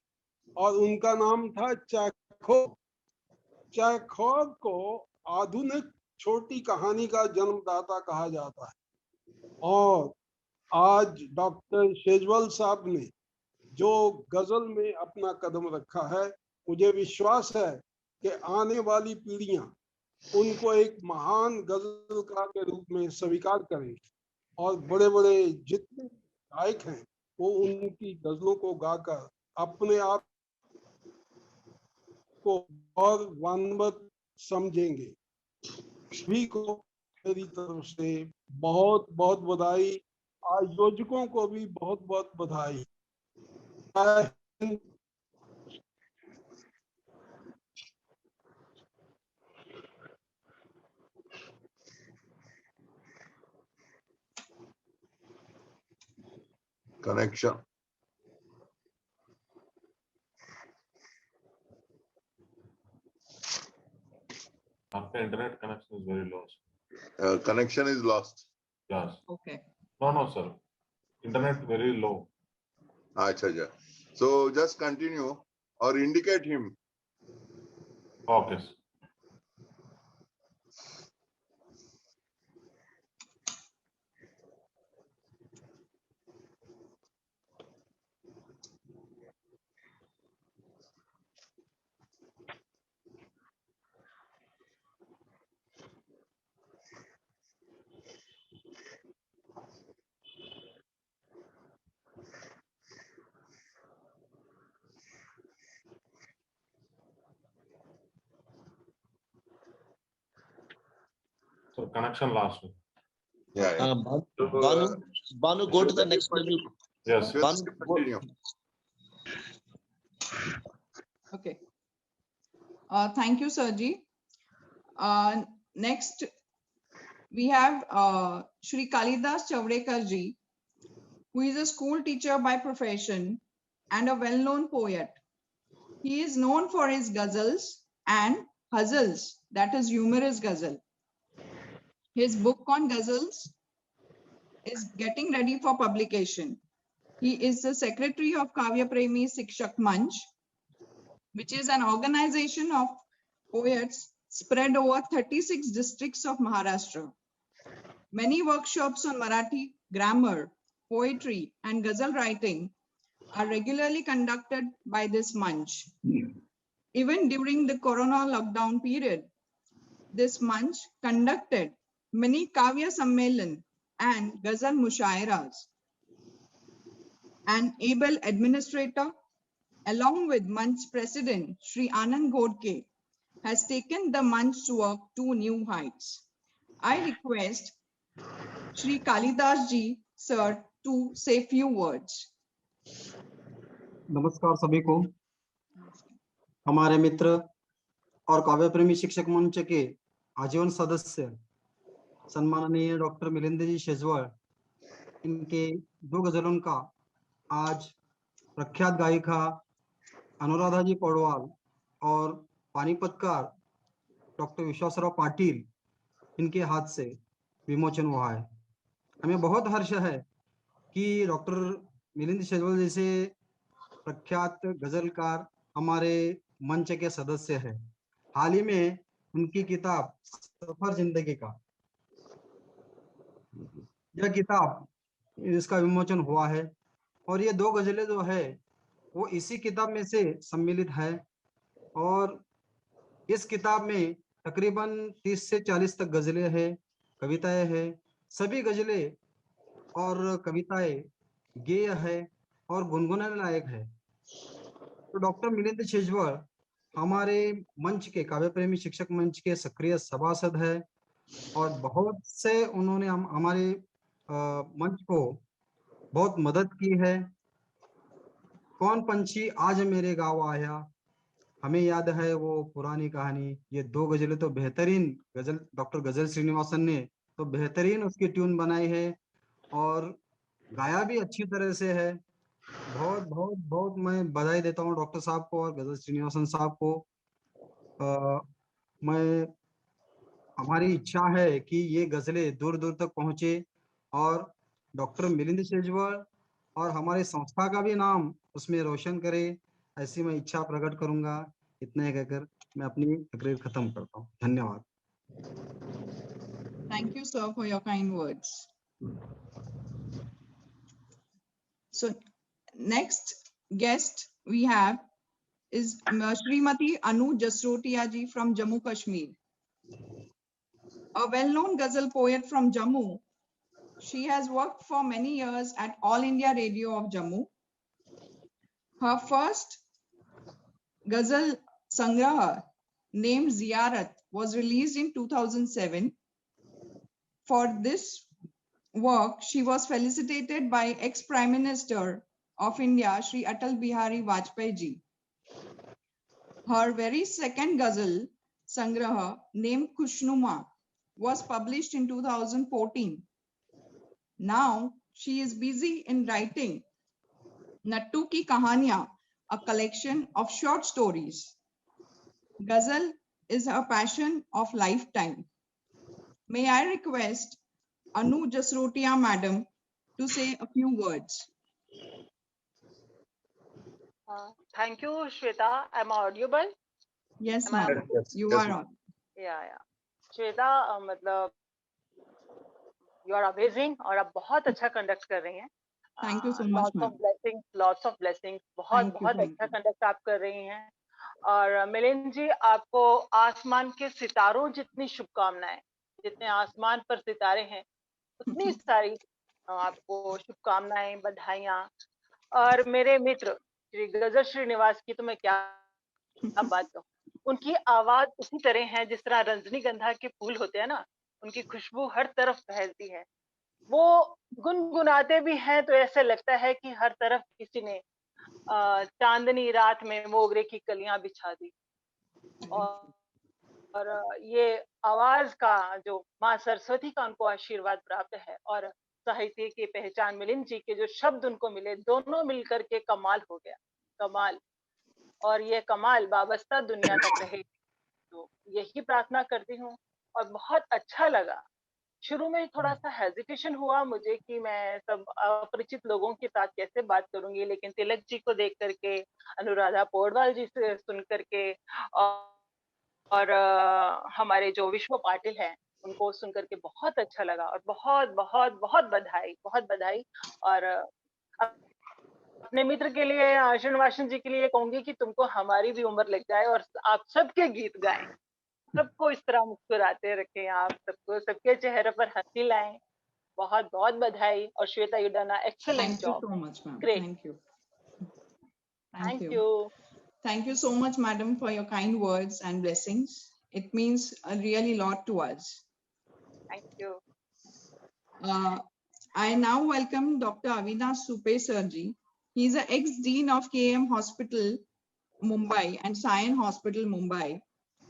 [SPEAKER 9] और उनका नाम था चेखोव। चेखोव को आधुनिक छोटी कहानी का जन्मदाता कहा जाता है और आज डॉक्टर शेजवाल साहब ने जो गजल में अपना कदम रखा है, मुझे विश्वास है कि आने वाली पीढ़ियां उनको एक महान गजलकार के रूप में स्वीकार करेंगे और बड़े बड़े जितने गायक हैं वो उनकी गजलों को गाकर अपने आप को और वानवत समझेंगे। सभी को मेरी तरफ से बहुत बहुत बधाई, आयोजकों को भी बहुत बहुत बधाई।
[SPEAKER 7] Connection.
[SPEAKER 5] आपका internet connection is very lost.
[SPEAKER 7] Connection is lost.
[SPEAKER 5] Yes.
[SPEAKER 1] Okay.
[SPEAKER 5] No, sir. Internet very low.
[SPEAKER 7] अच्छा अच्छा. So just continue or indicate him.
[SPEAKER 5] Okay. sir. So connection lost.
[SPEAKER 7] Yeah. yeah.
[SPEAKER 3] Banu, go to the next level.
[SPEAKER 5] Yes.
[SPEAKER 7] Just
[SPEAKER 3] Banu,
[SPEAKER 7] continue.
[SPEAKER 1] Okay. Thank you, Sirji. Next, we have Shri Kalidas Chavrekar ji, who is a school teacher by profession and a well-known poet. He is known for his ghazals and hazals, that is humorous ghazal. His book on ghazals is getting ready for publication. He is the secretary of Kavya Premi Shikshak Manch, which is an organization of poets spread over 36 districts of Maharashtra. Many workshops on Marathi grammar, poetry, and ghazal writing are regularly conducted by this Manch. Even during the Corona lockdown period, this Manch conducted many Kavya Sammelan and ghazal mushairas. An able administrator, along with Manch president Sri Anand Godke, has taken the Manch's work to new heights. I request Sri Kalidas ji, sir, to say few words.
[SPEAKER 10] नमस्कार सभी को. हमारे मित्र और काव्य प्रेमी शिक्षक मंच के आजीवन सदस्य सम्माननीय डॉक्टर मिलिंद जी शेजवाल, इनके दो गजलों का आज प्रख्यात गायिका अनुराधा जी पौडवाल और पानीपतकार डॉक्टर विश्वासराव पाटिल, इनके हाथ से विमोचन हुआ है. हमें बहुत हर्ष है कि डॉक्टर मिलिंद शेजवाल जैसे प्रख्यात गजलकार हमारे मंच के सदस्य हैं. हाल ही में उनकी किताब सफर जिंदगी का, यह किताब इसका विमोचन हुआ है और ये दो गजलें जो है वो इसी किताब में से सम्मिलित है. और इस किताब में तकरीबन 30 से 40 तक गजलें हैं, कविताएं हैं. सभी गजलें और कविताएं गेय है और गुनगुनाने लायक है. तो डॉक्टर मिलिंद शेजवाल हमारे मंच के काव्य प्रेमी शिक्षक मंच के सक्रिय सभासद है और बहुत से उन्होंने हमारे मंच को बहुत मदद की है. कौन पंछी आज मेरे गाँव आया, हमें याद है वो पुरानी कहानी. ये दो गजलें तो बेहतरीन गजल, डॉक्टर गजल श्रीनिवासन ने तो बेहतरीन उसकी ट्यून बनाई है और गाया भी अच्छी तरह से है. बहुत बहुत बहुत मैं बधाई देता हूँ डॉक्टर साहब को और गजल श्रीनिवासन साहब को. हमारी इच्छा है कि ये गजलें दूर दूर तक पहुंचे और डॉक्टर मिलिंद शेजवाल और हमारी संस्था का भी नाम उसमें रोशन करे, ऐसी मैं इच्छा प्रकट करूंगा. इतना ही कहकर मैं अपनी तकरीर खत्म करता हूँ. धन्यवाद.
[SPEAKER 1] Thank you, sir, for your kind words. So, next guest we have is Srimati Anu Jasrotia ji from Jammu Kashmir. A well-known ghazal poet from Jammu, she has worked for many years at All India Radio of Jammu. Her first ghazal sangraha named Ziyarat was released in 2007. For this work, she was felicitated by ex-Prime Minister of India, Shri Atal Bihari Vajpayee ji. Her very second ghazal sangraha named Kushnuma was published in 2014. Now she is busy in writing Nattu Ki Kahaniyan, a collection of short stories. Ghazal is her passion of lifetime. May I request Anu Jasrotia madam to say a few words.
[SPEAKER 11] Thank you, Shweta. Am I audible?
[SPEAKER 1] Yes,
[SPEAKER 11] Am I
[SPEAKER 1] ma'am.
[SPEAKER 7] Yes,
[SPEAKER 1] You
[SPEAKER 7] yes,
[SPEAKER 1] are
[SPEAKER 7] ma'am.
[SPEAKER 1] on.
[SPEAKER 11] Yeah. Shweta मतलब you are amazing और आप बहुत अच्छा conduct कर रही हैं.
[SPEAKER 1] Thank you so much, ma'am.
[SPEAKER 11] Lots of blessings.
[SPEAKER 1] Thank you,
[SPEAKER 11] बहुत
[SPEAKER 1] thank
[SPEAKER 11] अच्छा
[SPEAKER 1] you.
[SPEAKER 11] कंडक्ट आप कर रही हैं. और मिलिंद जी, आपको आसमान के सितारों जितनी शुभकामनाएं, जितने आसमान पर सितारे हैं उतनी सारी आपको शुभकामनाएं, बधाइयां. और मेरे मित्र श्री गजल श्रीनिवास की तो मैं क्या बात कहूं. उनकी आवाज उसी तरह है जिस तरह रजनीगंधा के फूल होते हैं ना, उनकी खुशबू हर तरफ फैलती है. वो गुनगुनाते भी हैं तो ऐसे लगता है कि हर तरफ किसी ने चांदनी रात में मोगरे की कलियां बिछा दी. और ये आवाज का जो माँ सरस्वती का उनको आशीर्वाद प्राप्त है, और साहित्य की पहचान मिलिंद जी के जो शब्द उनको मिले, दोनों मिलकर के कमाल हो गया. कमाल. और ये कमाल वाबस्ता दुनिया तक रहे, तो यही प्रार्थना करती हूँ. और बहुत अच्छा लगा. शुरू में थोड़ा सा हेजिटेशन हुआ मुझे कि मैं सब अपरिचित लोगों के साथ कैसे बात करूंगी, लेकिन तिलक जी को देख करके, अनुराधा पौडवाल जी से सुन करके, और हमारे जो विश्व पाटिल हैं उनको सुन करके बहुत अच्छा लगा. और बहुत बहुत बहुत बधाई. और अपने मित्र के लिए, श्रीनिवासन जी के लिए कहूंगी कि तुमको हमारी भी उम्र लग जाए और आप सबके गीत गाएं, सबको इस तरह मुस्कुराते रखें, आप सबको, सबके चेहरे पर हंसी लाएं. बहुत बहुत बधाई. और Shweta, you done a excellent
[SPEAKER 1] Thank you
[SPEAKER 11] job.
[SPEAKER 1] so much, ma'am.
[SPEAKER 11] Great.
[SPEAKER 1] Thank you.
[SPEAKER 11] Thank you.
[SPEAKER 1] Thank you so much, madam, for your kind words and blessings. It means a really lot to us.
[SPEAKER 11] Thank you.
[SPEAKER 1] I now welcome Dr. Avinash Supe Sirji. He is an ex-dean of KM Hospital, Mumbai and Sion Hospital, Mumbai.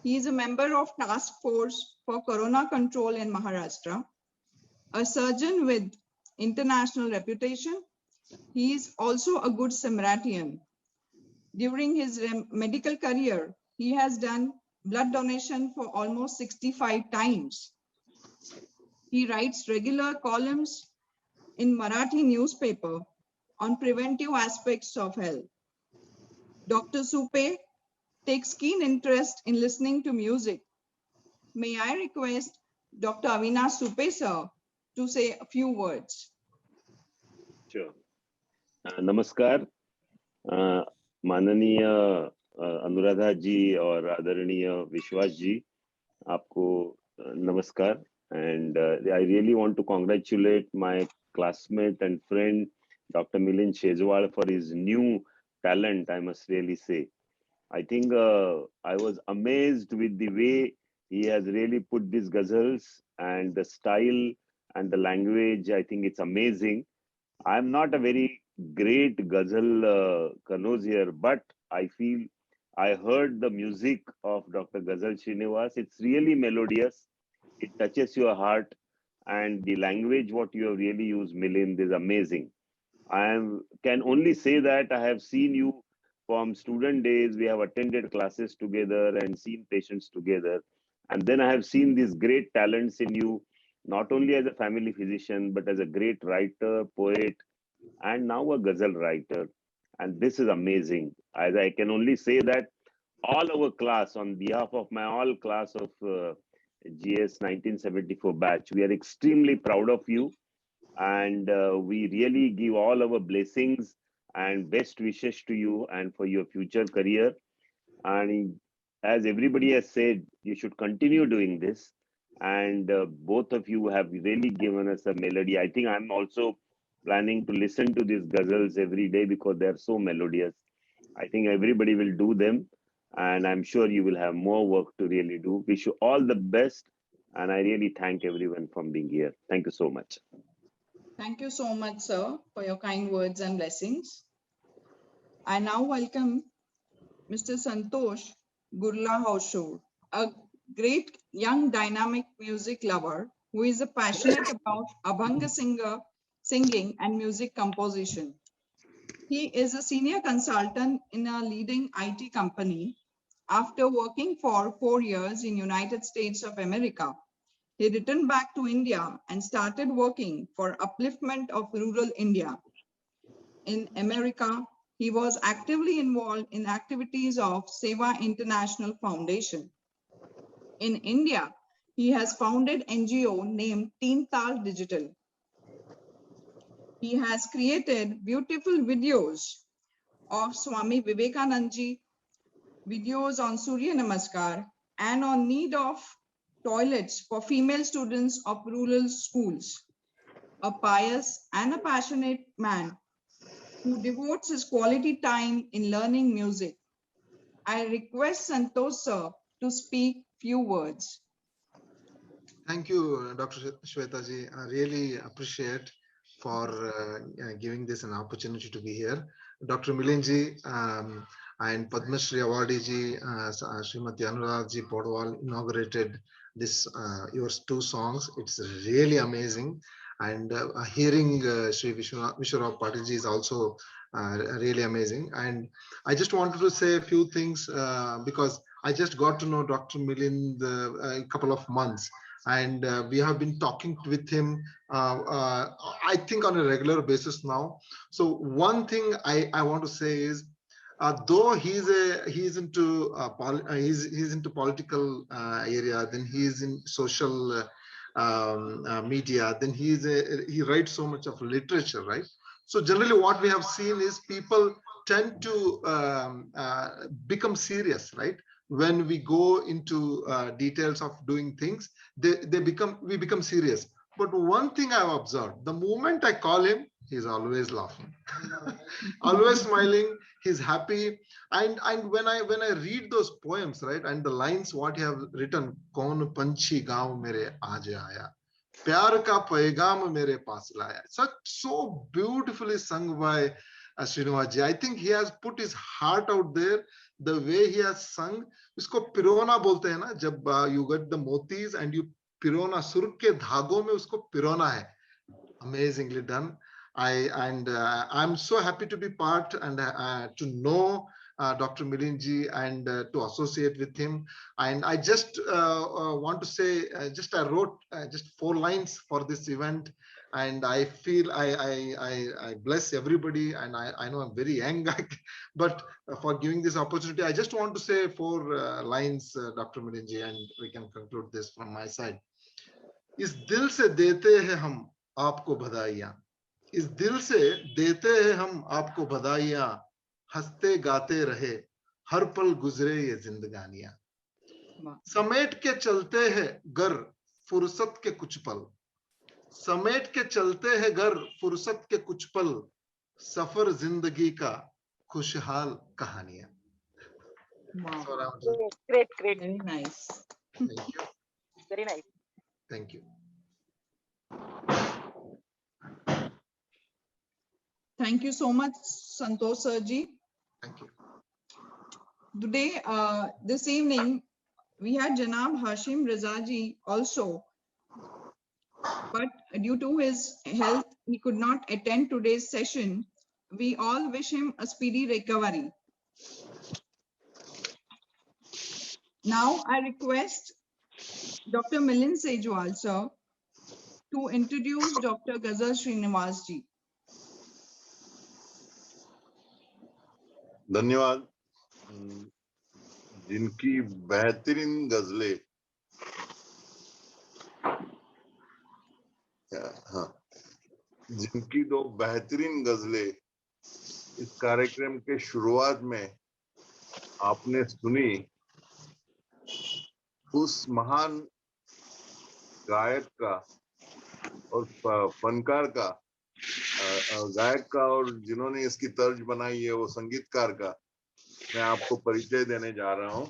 [SPEAKER 1] He is a member of Task Force for Corona Control in Maharashtra, a surgeon with international reputation. He is also a good Samaritan. During his medical career, he has done blood donation for almost 65 times. He writes regular columns in Marathi newspaper on preventive aspects of health. Dr. Supe takes keen interest in listening to music. May I request Dr. Avinash Supe sir to say a few words.
[SPEAKER 12] Sure. नमस्कार. माननीय अनुराधा जी और आदरणीय विश्वास जी, आपको नमस्कार. And I really want to congratulate my classmate and friend Dr. Milind Shejwal for his new talent, I must really say. I think I was amazed with the way he has really put these ghazals and the style and the language. I think it's amazing. I'm not a very great ghazal connoisseur, but I feel I heard the music of Dr. Ghazal Srinivas. It's really melodious. It touches your heart, and the language what you have really used, Milind, is amazing. Can only say that I have seen you from student days. We have attended classes together and seen patients together. And then I have seen these great talents in you, not only as a family physician, but as a great writer, poet, and now a ghazal writer. And this is amazing. As I can only say that all our class, on behalf of my all class of GS 1974 batch, we are extremely proud of you, and we really give all our blessings and best wishes to you and for your future career. And as everybody has said, you should continue doing this, and both of you have really given us a melody. I think I'm also planning to listen to these ghazals every day because they're so melodious. I think everybody will do them, and I'm sure you will have more work to really do. Wish you all the best, and I really thank everyone for being here. Thank you so much.
[SPEAKER 1] Thank you so much, sir, for your kind words and blessings. I now welcome Mr. Santosh Gurla Haushur, a great young dynamic music lover who is passionate about Abhanga singing and music composition. He is a senior consultant in a leading IT company. After working for 4 years in United States of America, he returned back to India and started working for upliftment of rural India. In America, he was actively involved in activities of Seva International Foundation. In India, he has founded NGO named Teen Tal Digital. He has created beautiful videos of Swami Vivekananda ji, videos on Surya Namaskar, and on need of toilets for female students of rural schools. A pious and a passionate man who devotes his quality time in learning music. I request Santosh sir to speak few words.
[SPEAKER 13] Thank you, Dr. Shweta ji. I really appreciate for giving this an opportunity to be here. Dr. Milind ji and Padma Shri Awardee ji, Srimati Anuradha ji Podwal inaugurated this your two songs. It's really amazing, and hearing Shri Vishwarao Patil ji is also really amazing. And I just wanted to say a few things because I just got to know Dr. Milind a couple of months. And we have been talking with him, I think, on a regular basis now. So one thing I want to say is, though he's into political area, then he's in social media, then he writes so much of literature, right? So generally, what we have seen is people tend to become serious, right? When we go into details of doing things, we become serious. But one thing I've observed, the moment I call him, he's always laughing, always smiling, he's happy. And when I read those poems, right, and the lines what he have written, Kaun panchi gaon mere aaj aaya, pyar ka paigam mere paas laya, so beautifully sung by Srinivas ji. I think he has put his heart out there. The way he has sung, उसको पिरोना बोलते हैं ना, जब you get the motis and you पिरोना, सुर्ख के धागों में उसको पिरोना है. Amazingly done. I'm so happy to be part and to know Dr. Milind ji and to associate with him. And I just want to say, I wrote just 4 lines for this event. And I feel I bless everybody, and I know I'm very young, but for giving this opportunity, I just want to say 4 lines, Dr. Milind ji, and we can conclude this from my side. इस दिल से देते हैं हम आपको बधाइयाँ, इस दिल से देते हैं हम आपको बधाइयाँ, हंसते गाते रहे हर पल गुजरे ये जिंदगानियाँ, समेट के चलते हैं घर फुर्सत के कुछ पल, समेट के चलते हैं घर फुर्सत के कुछ पल, सफर जिंदगी का खुशहाल कहानियां.
[SPEAKER 1] Wow.
[SPEAKER 11] Great.
[SPEAKER 1] Very nice.
[SPEAKER 13] Thank you.
[SPEAKER 11] Very nice.
[SPEAKER 13] Thank you.
[SPEAKER 1] Thank you so much, Santosh sir ji.
[SPEAKER 13] Thank you.
[SPEAKER 1] Today, this evening, we had Janab Hashim Raza ji also, but due to his health, he could not attend today's session. We all wish him a speedy recovery. Now, I request Dr. Milind Sejwal sir to introduce Dr. Ghazal Srinivas ji.
[SPEAKER 7] धन्यवाद. जिनकी बेहतरीन गजलें, हाँ, जिनकी 2 बेहतरीन गजलें इस कार्यक्रम के शुरुआत में आपने सुनी, उस महान गायक का और फनकार का, गायक का, और जिन्होंने इसकी तर्ज बनाई है वो संगीतकार का मैं आपको परिचय देने जा रहा हूं.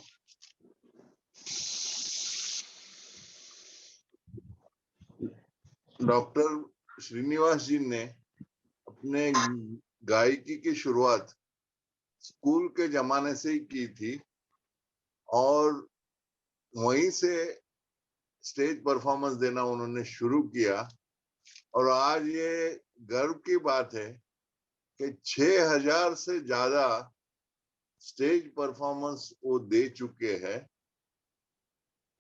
[SPEAKER 7] डॉक्टर श्रीनिवास जी ने अपने गायकी की शुरुआत स्कूल के जमाने से ही की थी और वहीं से स्टेज परफॉर्मेंस देना उन्होंने शुरू किया. और आज ये गर्व की बात है कि 6000 से ज्यादा स्टेज परफॉर्मेंस वो दे चुके हैं.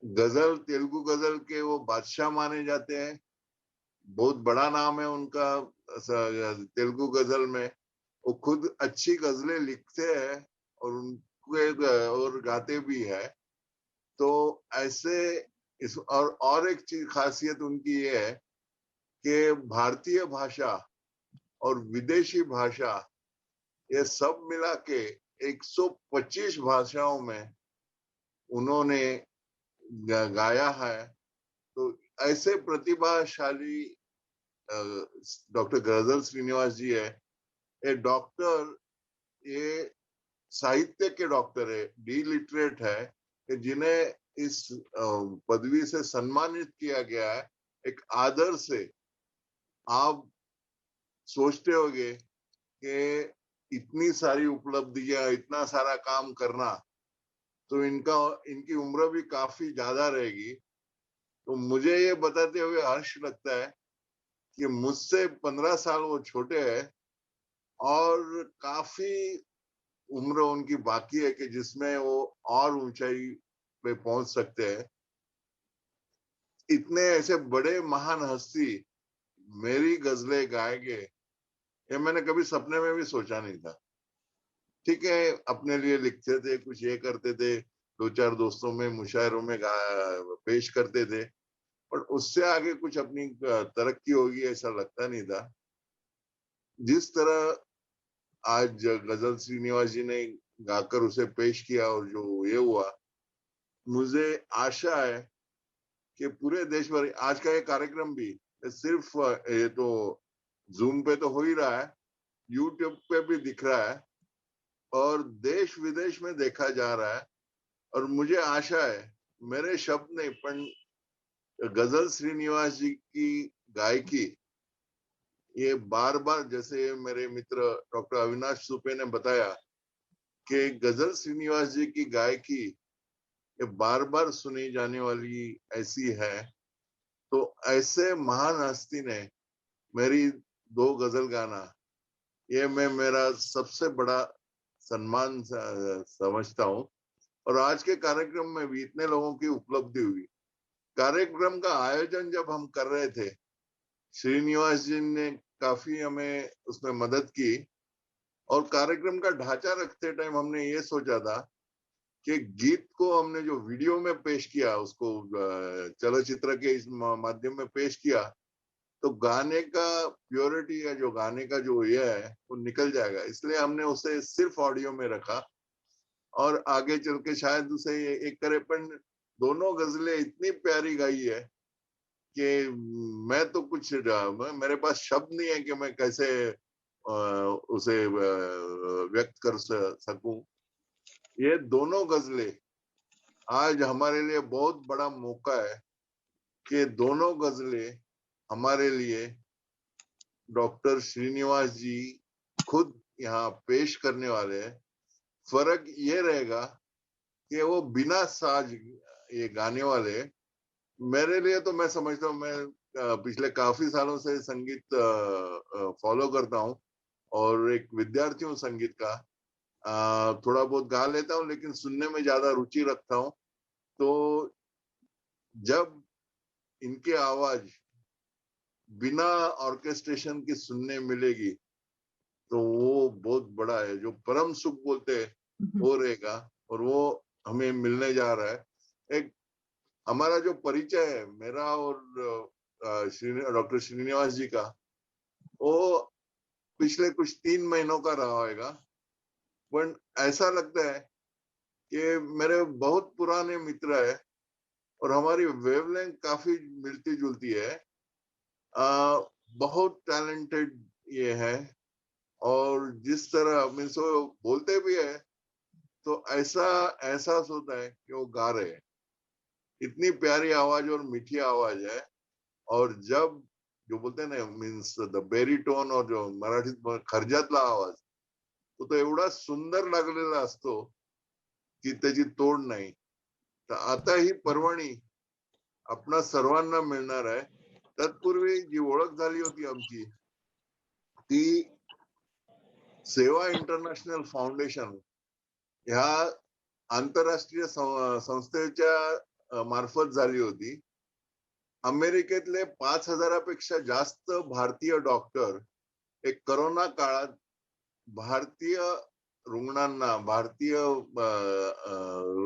[SPEAKER 7] गजल, तेलुगु गजल के वो बादशाह माने जाते हैं. बहुत बड़ा नाम है उनका तेलुगु गजल में. वो खुद अच्छी गजलें लिखते हैं और उनके और गाते भी है। तो ऐसे इस और एक चीज खासियत उनकी ये है कि भारतीय भाषा और विदेशी भाषा ये सब मिला के 125 भाषाओं में उन्होंने गाया है। तो ऐसे प्रतिभाशाली डॉक्टर गजल श्रीनिवास जी है। ये डॉक्टर, ये साहित्य के डॉक्टर है, डी लिटरेट है, कि जिन्हें इस पदवी से सम्मानित किया गया है एक आदर से। आप सोचते होंगे कि इतनी सारी उपलब्धियां, इतना सारा काम करना, तो इनकी उम्र भी काफी ज्यादा रहेगी। तो मुझे ये बताते हुए हर्ष लगता है कि मुझसे 15 साल वो छोटे हैं और काफी उम्र उनकी बाकी है कि जिसमें वो और ऊंचाई पे पहुंच सकते हैं। इतने ऐसे बड़े महान हस्ती मेरी गजलें गाएंगे, ये मैंने कभी सपने में भी सोचा नहीं था। ठीक है, अपने लिए लिखते थे, कुछ ये करते थे, 2-4 दोस्तों में मुशायरों में पेश करते थे, पर उससे आगे कुछ अपनी तरक्की होगी ऐसा लगता नहीं था। जिस तरह आज गजल श्रीनिवास जी ने गाकर उसे पेश किया और जो ये हुआ, मुझे आशा है कि पूरे देश भर आज का ये कार्यक्रम भी सिर्फ ये तो जूम पे तो हो ही रहा है, यूट्यूब पे भी दिख रहा है और देश विदेश में देखा जा रहा है। और मुझे आशा है, मेरे शब्द नहीं पण गजल श्रीनिवास जी की गायकी ये बार बार, जैसे मेरे मित्र डॉक्टर अविनाश सुपे ने बताया कि गजल श्रीनिवास जी की गायकी ये बार बार सुनी जाने वाली ऐसी है। तो ऐसे महान हस्ती ने मेरी 2 गजल गाना, ये मैं मेरा सबसे बड़ा सम्मान समझता हूँ। और आज के कार्यक्रम में भी इतने लोगों की उपलब्धि हुई। कार्यक्रम का आयोजन जब हम कर रहे थे, श्रीनिवास जी ने काफी हमें उसमें मदद की और कार्यक्रम का ढांचा रखते टाइम हमने ये सोचा था कि गीत को हमने जो वीडियो में पेश किया, उसको चलचित्र के इस माध्यम में पेश किया, तो गाने का प्योरिटी या जो गाने का जो ये है वो निकल जाएगा, इसलिए हमने उसे सिर्फ ऑडियो में रखा और आगे चल के शायद उसे एक करे। पर दोनों गजलें इतनी प्यारी गाई है कि मैं तो कुछ, मेरे पास शब्द नहीं है कि मैं कैसे उसे व्यक्त कर सकूं। ये दोनों गजलें आज हमारे लिए बहुत बड़ा मौका है कि दोनों गजलें हमारे लिए डॉक्टर श्रीनिवास जी खुद यहाँ पेश करने वाले हैं। फर्क ये रहेगा कि वो बिना साज ये गाने वाले। मेरे लिए तो मैं समझता हूँ, मैं पिछले काफी सालों से संगीत फॉलो करता हूँ और एक विद्यार्थी हूँ संगीत का। थोड़ा बहुत गा लेता हूँ लेकिन सुनने में ज्यादा रुचि रखता हूँ। तो जब इनके आवाज बिना ऑर्केस्ट्रेशन की सुनने मिलेगी तो वो बहुत बड़ा है, जो परम सुख बोलते हैं वो रहेगा और वो हमें मिलने जा रहा है। एक हमारा जो परिचय है मेरा और डॉक्टर श्रीनिवास जी का, वो पिछले कुछ 3 महीनों का रहा होगा, पर ऐसा लगता है कि मेरे बहुत पुराने मित्र है और हमारी वेवलेंथ काफी मिलती जुलती है। बहुत टैलेंटेड ये है और जिस तरह मीन्स वो बोलते भी है तो ऐसा एहसास होता है कि वो गा रहे हैं। इतनी प्यारी आवाज और मीठी आवाज है। और जब जो बोलते हैं ना मीन्स द बेरीटोन और जो मराठीत खर्जातला आवाज, तो एवढा सुंदर लागलेला असतो की त्याची तोड नाही। तर आता ही पर्वणी आपणा सर्वांना मिळणार आहे। तत्पूर्वी जी ओळख झाली होती आमची, ती सेवा इंटरनॅशनल फाउंडेशन ह्या आंतरराष्ट्रीय संस्थेच्या मार्फत झाली होती। अमेरिकेतले 5000पेक्षा जास्त भारतीय डॉक्टर एक कोरोना काळात भारतीय रुग्णांना, भारतीय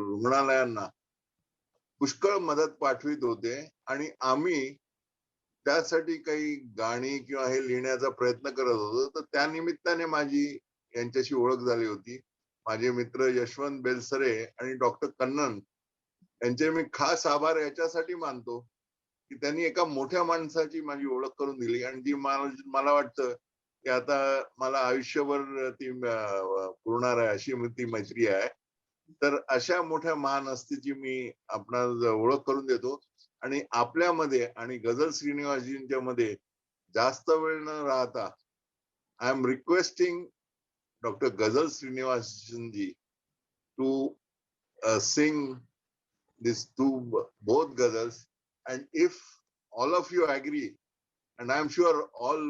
[SPEAKER 7] रुग्णालयांना पुष्कळ मदत पाठवित होते आणि आम्ही त्यासाठी काही गाणी किंवा हे लिहिण्याचा प्रयत्न करत होतो. तर त्या निमित्ताने माझी यांच्याशी ओळख झाली होती. माझे मित्र यशवंत बेलसरे आणि डॉक्टर कन्नन यांचे मी खास आभार याच्यासाठी मानतो की त्यांनी एका मोठ्या माणसाची माझी ओळख करून दिली आणि ती मला वाटतं की आता मला आयुष्यभर ती पुरणार आहे अशी ती मैत्री आहे. तर अशा मोठ्या महान हस्तीची मी आपणाला ओळख करून देतो आणि आपल्यामध्ये आणि गझल श्रीनिवासजींच्या मध्ये जास्त वेळ न राहता I am requesting Dr. Ghazal Srinivasan ji to sing these both ghazals, and if all of you agree, and I am sure all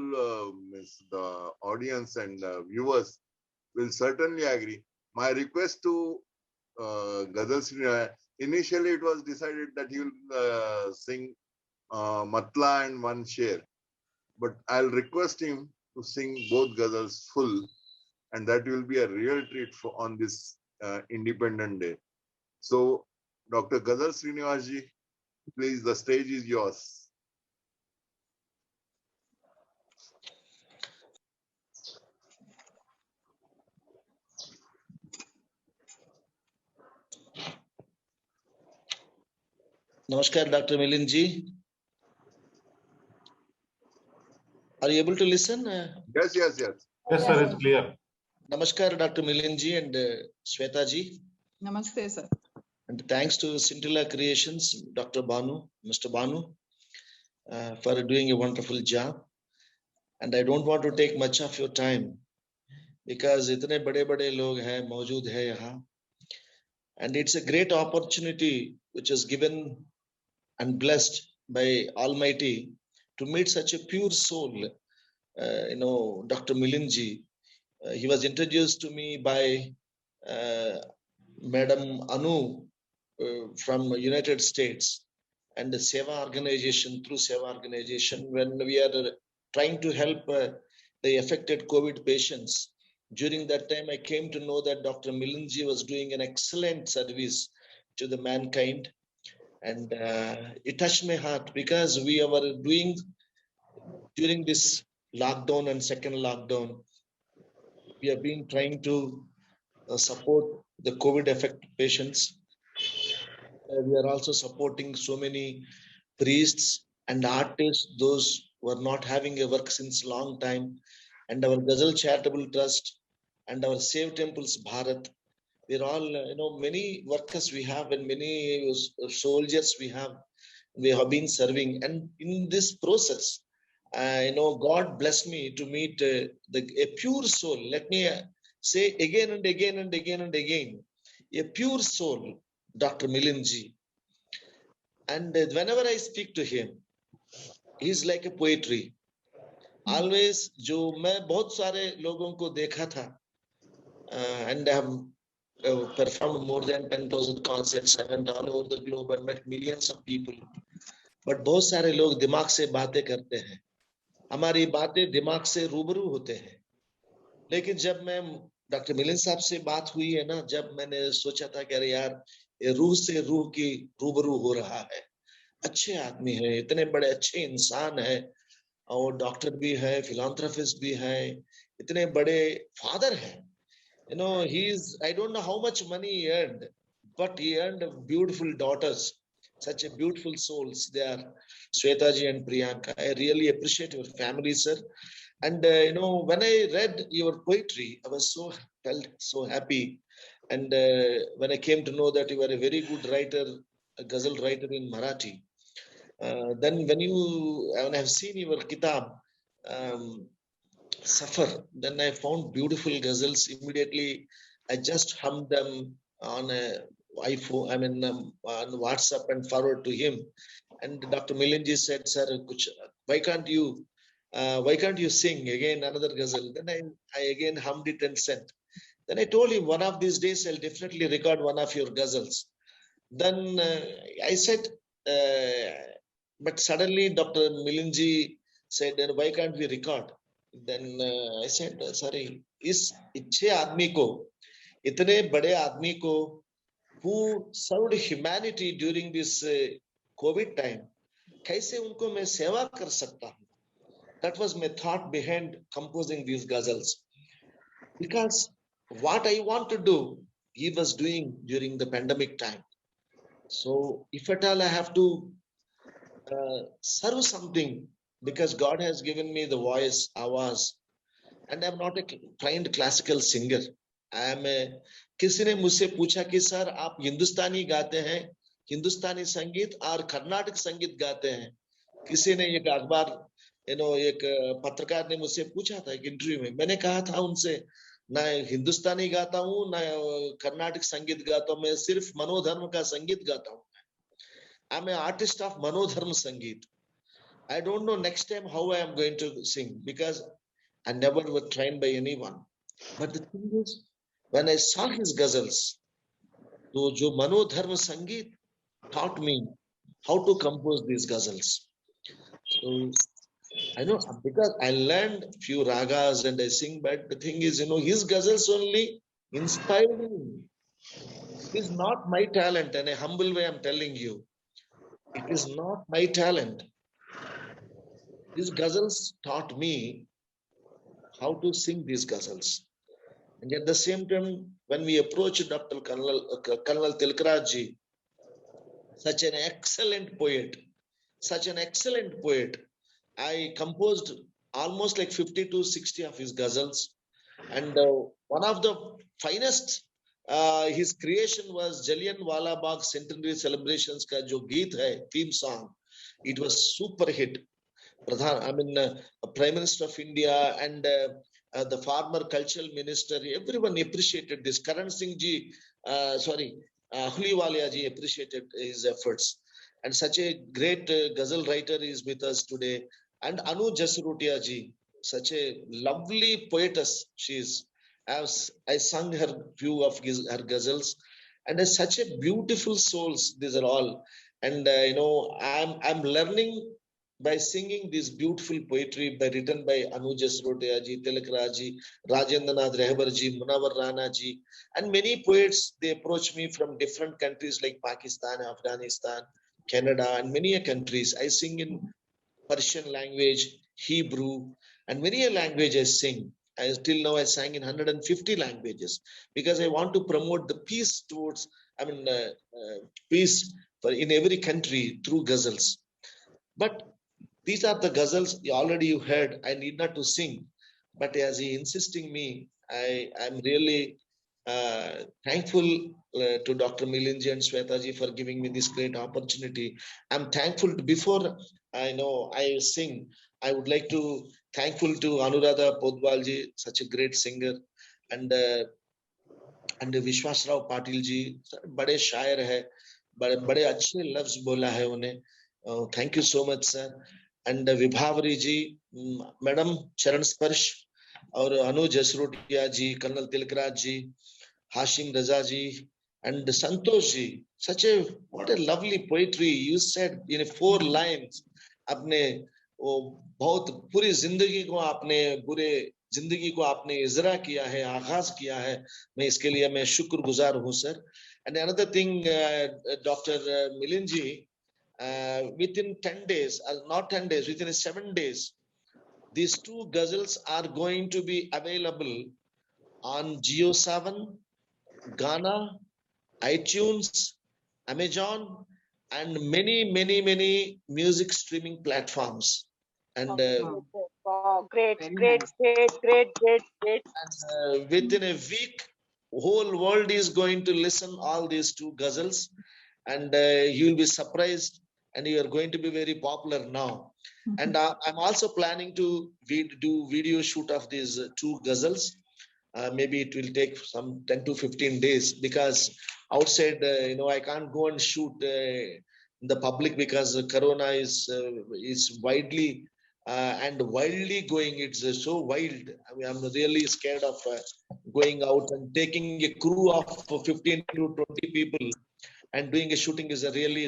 [SPEAKER 7] the audience and viewers will certainly agree, my request to Ghazal Srinivasan, initially it was decided that he will sing Matla and one Sher, but I'll request him to sing both ghazals full. And that will be a real treat on this Independent Day. So, Dr. Ghazal Srinivas ji, please, the stage is yours.
[SPEAKER 14] Namaskar, Dr. Milind ji. Are you able to listen?
[SPEAKER 7] Yes.
[SPEAKER 5] Yes, sir, it's clear.
[SPEAKER 14] Namaskar, Dr. Milind ji and Shweta ji.
[SPEAKER 1] Namaste, sir.
[SPEAKER 14] And thanks to Scintilla Creations, Dr. Banu, Mr. Banu, for doing a wonderful job. And I don't want to take much of your time because इतने बड़े-बड़े लोग हैं मौजूद है यहाँ. And it's a great opportunity which is given and blessed by Almighty to meet such a pure soul. Dr. Milind ji. He was introduced to me by Madam Anu from United States and the Seva organization, through Seva organization, when we are trying to help the affected COVID patients. During that time, I came to know that Dr. Milind ji was doing an excellent service to the mankind. And it touched my heart because we were doing during this lockdown and second lockdown, we have been trying to support the COVID affected patients. We are also supporting so many priests and artists, those who are not having a work since long time, and our Ghazal Charitable Trust and our Save Temples Bharat. We're all, many workers we have and many soldiers we have been serving. And in this process, God blessed me to meet a pure soul. Let me say again and again and again and again, a pure soul, Dr. Milind ji. And whenever I speak to him, he's like a poetry. Always, जो मैं बहुत सारे लोगों को देखा था, and I have performed more than 10,000 concerts. I went all over the globe and met millions of people. But बहुत सारे लोग दिमाग से बातें करते हैं. हमारी बातें दिमाग से रूबरू होते हैं. लेकिन जब मैं डॉक्टर मिलिंद साहब से बात हुई है ना, जब मैंने सोचा था कि अरे यार ये रूह से रूह की रूबरू हो रहा है. अच्छे आदमी है, इतने बड़े अच्छे इंसान है और डॉक्टर भी है, फिलांथ्रोपिस्ट भी है, इतने बड़े फादर है. I don't know how much money he earned, but he earned beautiful daughters. Such a beautiful souls they are, Shweta ji and Priyanka. I really appreciate your family, sir. And when I read your poetry, I was felt so happy. And when I came to know that you were a very good writer, a ghazal writer in Marathi, then when I have seen your kitab, Safar, then I found beautiful ghazals. Immediately, I just hummed them on iPhone, on WhatsApp and forward to him. And Dr. Milind ji said, "Sir, why can't you sing again another ghazal?" Then I again hummed it and sent. Then I told him, one of these days I'll definitely record one of your ghazals. Then I said, but suddenly Dr. Milind ji said, "Why can't we record?" Then I said, "Sorry, इस अच्छे आदमी को, इतने बड़े आदमी को, who served humanity during this COVID time, कैसे उनको मैं सेवा कर सकता हूँ? That was my thought behind composing these ghazals. Because what I want to do, he was doing during the pandemic time. So if at all I have to serve something, because God has given me the voice, आवाज, and I'm not a trained classical singer. I am a, किसी ने मुझसे पूछा कि sir आप हिंदुस्तानी गाते हैं, हिंदुस्तानी संगीत और कर्नाटक संगीत गाते हैं. किसी ने एक अखबार, एक पत्रकार ने मुझसे पूछा था एक इंटरव्यू में. मैंने कहा था उनसे, ना हिंदुस्तानी गाता हूँ ना कर्नाटक संगीत गाता हूँ, मैं सिर्फ मनोधर्म का संगीत गाता हूँ. I am a artist of मनोधर्म संगीत. I don't know next time how I am going to sing, because I never was trained by anyone. But the thing is, when I saw his ghazals, तो जो मनोधर्म संगीत taught me how to compose these ghazals. So I know, because I learned few ragas and I sing, but the thing is, his ghazals only inspired me. It is not my talent, and a humble way I'm telling you, it is not my talent. These ghazals taught me how to sing these ghazals. And at the same time, when we approached Dr. Colonel Tilkaraj ji, such an excellent poet, I composed almost like 50 to 60 of his ghazals. And one of the finest, his creation was Jallianwala Bagh Centenary Celebrations ka jo geet hai, theme song. It was super hit. Prime Minister of India and the former cultural minister, everyone appreciated this. Karan Singh ji, Ahluwalia ji appreciated his efforts. And such a great ghazal writer is with us today. And Anu Jasrotia ji, such a lovely poetess she is. I sung her few of her ghazals, and such a beautiful souls these are all. And I'm learning by singing this beautiful poetry written by Anu Jasrotia ji, Tilak Raj ji, Rajendranath Rehbar ji, Munawar Rana ji, and many poets. They approach me from different countries like Pakistan, Afghanistan, Canada, and many countries. I sing in Persian language, Hebrew, and many a language I sing. Till now I sang in 150 languages, because I want to promote the peace towards, peace in every country through ghazals. But these are the ghazals already you heard. I need not to sing, but as he insisting me, I am really thankful to Dr. Milinji and Sweta ji for giving me this great opportunity. I'm thankful before I sing. I would like to thankful to Anuradha Podwal ji, such a great singer, and Vishwas Rao Patil ji, बड़े शायर है, बड़े अच्छे लफ्ज बोला है उन्हें. Thank you so much, sir. And Vibhavari ji, Madam Charan Sparsh, और Anu Jasrotia ji, Colonel Tilkaraj ji, Hashim Raza ji, and Santosh ji. What a lovely poetry you said in 4 lines. आपने वो बहुत पूरी जिंदगी को आपने इजरा किया है, आगाज किया है. मैं इसके लिए मैं शुक्रगुजार हूँ, sir. And another thing, Dr. Milinji, within 10 days, not 10 days, within 7 days, these 2 ghazals are going to be available on Jio7, Ghana, iTunes, Amazon, and many music streaming platforms. And
[SPEAKER 11] wow, great. And
[SPEAKER 14] within a week, whole world is going to listen all these 2 ghazals, and you will be surprised, and you are going to be very popular now. And I'm also planning to do video shoot of these 2 ghazals. Maybe it will take some 10 to 15 days, because outside, I can't go and shoot in the public, because Corona is widely and wildly going. It's so wild. I'm really scared of going out and taking a crew of 15 to 20 people and doing a shooting is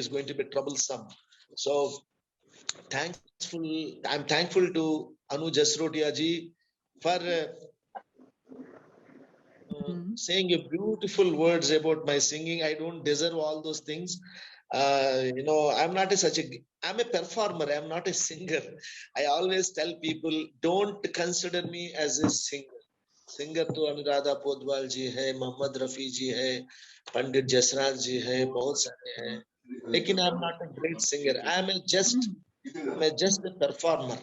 [SPEAKER 14] going to be troublesome. So I'm thankful to Anu Jasrotia ji for saying a beautiful words about my singing. I don't deserve all those things. You know, I'm not I'm a performer. I'm not a singer. I always tell people, don't consider me as a singer. Singer तो अनुराधा पोदवाल जी है, मोहम्मद रफी जी है, पंडित जसराज जी है, बहुत सारे हैं, लेकिन I am not a great singer. I am just a performer.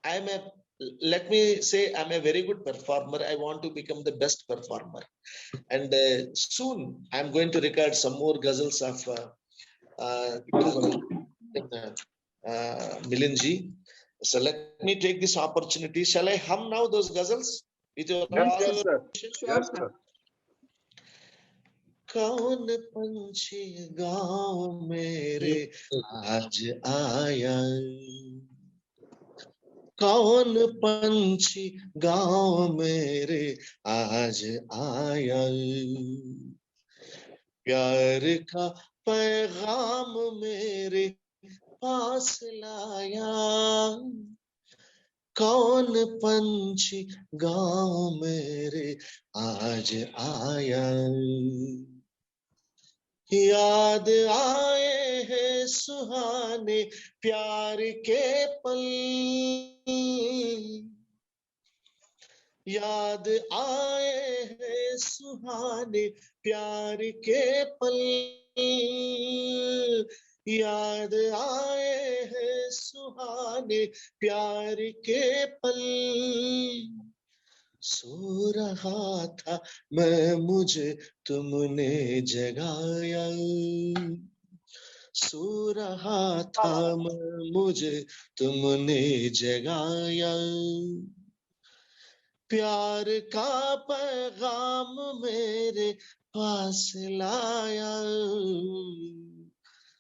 [SPEAKER 14] I am a, let me say, I'm a very good performer. I want to become the best performer, and soon I'm going to record some more ghazals of Milind ji. So let me take this opportunity. Shall I hum now those ghazals?
[SPEAKER 7] Yes, sir. Yes, sir.
[SPEAKER 14] कौन पंछी गाँव मेरे आज आया, कौन पंछी गाँव मेरे आज आया, प्यार का पैगाम मेरे पास लाया, कौन पंछी गाँव मेरे आज आया, याद आए हैं सुहाने प्यार के पल, याद आए हैं सुहाने प्यार के पल, याद आए हैं सुहाने प्यार के पल, सो रहा था मैं मुझे तुमने जगाया, सो रहा था मैं मुझे तुमने जगाया, प्यार का पैगाम मेरे पास लाया,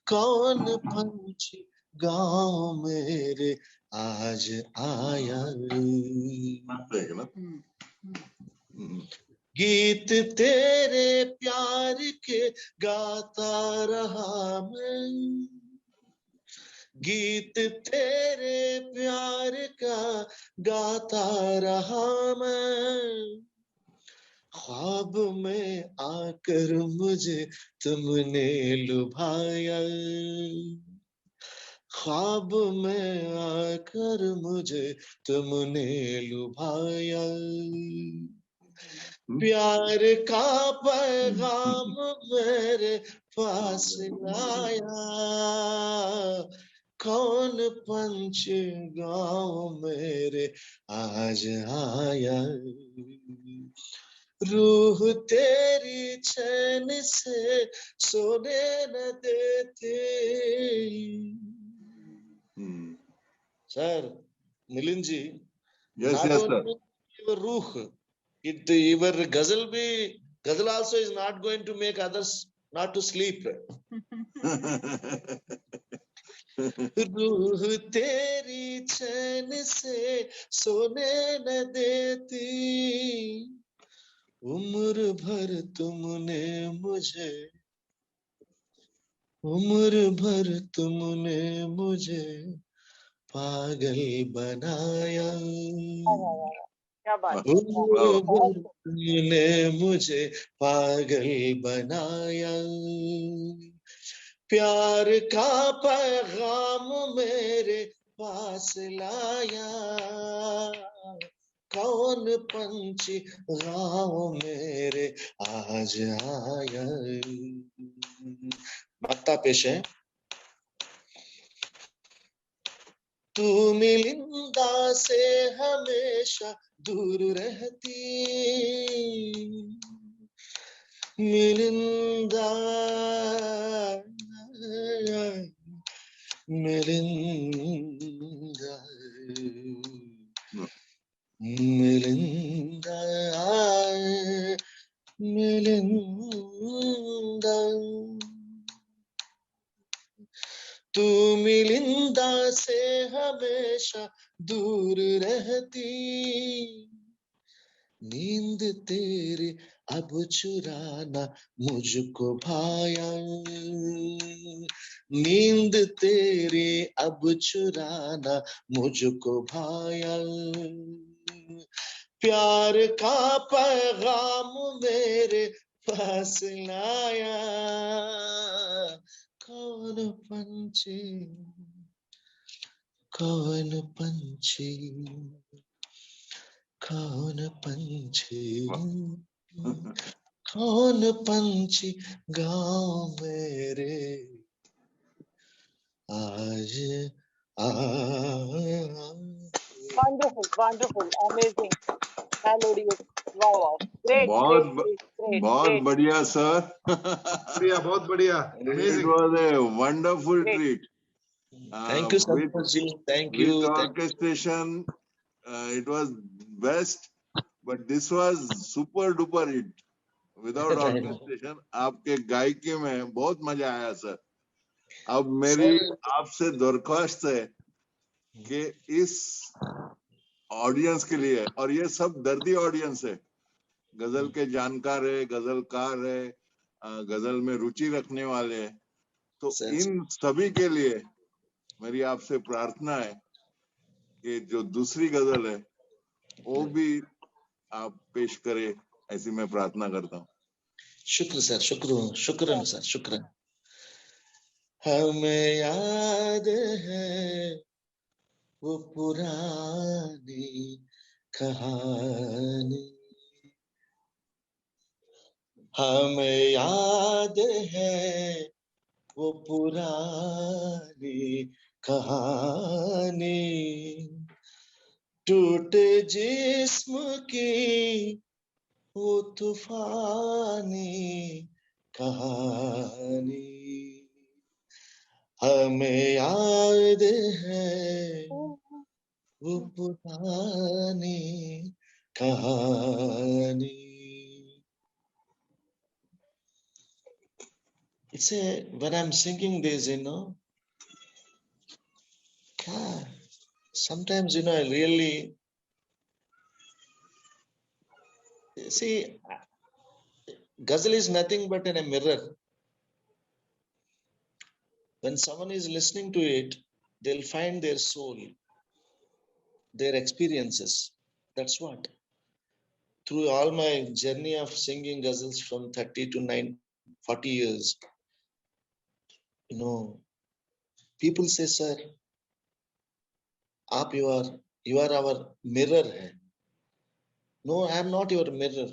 [SPEAKER 14] कौन पंछी गाँव मेरे आज आया, गीत तेरे प्यार के गाता रहा मैं, गीत तेरे प्यार का गाता रहा मैं, ख्वाब में आकर मुझे तुमने लुभाया, ख्वाब में आकर मुझे तुमने लुभाया, प्यार का पैगाम मेरे पास लाया, कौन पंछी गाँव मेरे आज आया, रूह तेरी चैन से सोने न देती. Sir, Milind ji,
[SPEAKER 7] yes,
[SPEAKER 14] not
[SPEAKER 7] yes,
[SPEAKER 14] only
[SPEAKER 7] sir.
[SPEAKER 14] your ruh, your ghazal also is not going to make others not to sleep. रूह तेरी चैन से सोने न देती, उम्र भर तुमने मुझे, उम्र भर तुमने मुझे पागल बनाया,
[SPEAKER 11] क्या बात,
[SPEAKER 14] उम्र भर तुमने मुझे पागल बनाया, प्यार का पैगाम मेरे पास लाया, कौन पंछी गाँव मेरे आज आया. माता पेश है. तू मिलिंदा से हमेशा दूर रहती, मिलिंदा मिलिंदा मिलिंदा मिलिंदा, तू मिलिंदा से हमेशा दूर रहती, नींद तेरी अब चुराना मुझको भाया, नींद तेरी अब चुराना मुझको भाया, प्यार का पैगाम मेरे पास लाया। कौन पंछी, कौन पंछी, कौन पंछी, कौन पंछी गाँव मेरे आज आया।
[SPEAKER 11] Wonderful, wonderful, amazing, melodious. Wow, wow. Great, great, great, great,
[SPEAKER 7] बहुत
[SPEAKER 11] great,
[SPEAKER 7] बढ़िया सर।
[SPEAKER 13] बढ़िया, बहुत बढ़िया,
[SPEAKER 7] It
[SPEAKER 13] amazing.
[SPEAKER 7] was a wonderful
[SPEAKER 11] great.
[SPEAKER 7] treat.
[SPEAKER 14] Thank you,
[SPEAKER 7] With
[SPEAKER 14] Santosh ji. Thank you.
[SPEAKER 7] with
[SPEAKER 14] Thank you.
[SPEAKER 7] orchestration, it was best, but this was super duper hit. Without
[SPEAKER 14] Right.
[SPEAKER 7] orchestration, आपके गायकी में बहुत मजा आया sir. अब मेरी
[SPEAKER 14] Sir,
[SPEAKER 7] आपसे दरख्वास्त है कि इस ऑडियंस के लिए, और ये सब दर्दी ऑडियंस है, गजल के जानकार है, गजलकार है, गजल में रुचि रखने वाले हैं, तो
[SPEAKER 14] सर,
[SPEAKER 7] इन सभी के लिए मेरी आपसे प्रार्थना है कि जो दूसरी गजल है वो भी आप पेश करें, ऐसी मैं प्रार्थना करता हूँ।
[SPEAKER 14] शुक्र सर, शुक्र सर, शुक्र। हमें याद है वो पुरानी कहानी, हमें याद है वो पुरानी कहानी, टूटे जिस्म की वो तूफानी कहानी, हमें याद है वो पुरानी कहानी। It's a, when I'm singing this, sometimes, I really see, ghazal is nothing but in a mirror. When someone is listening to it, they'll find their soul, their experiences. That's what. Through all my journey of singing ghazals from 30 to 40 years, people say, sir, you are our mirror. No, I am not your mirror.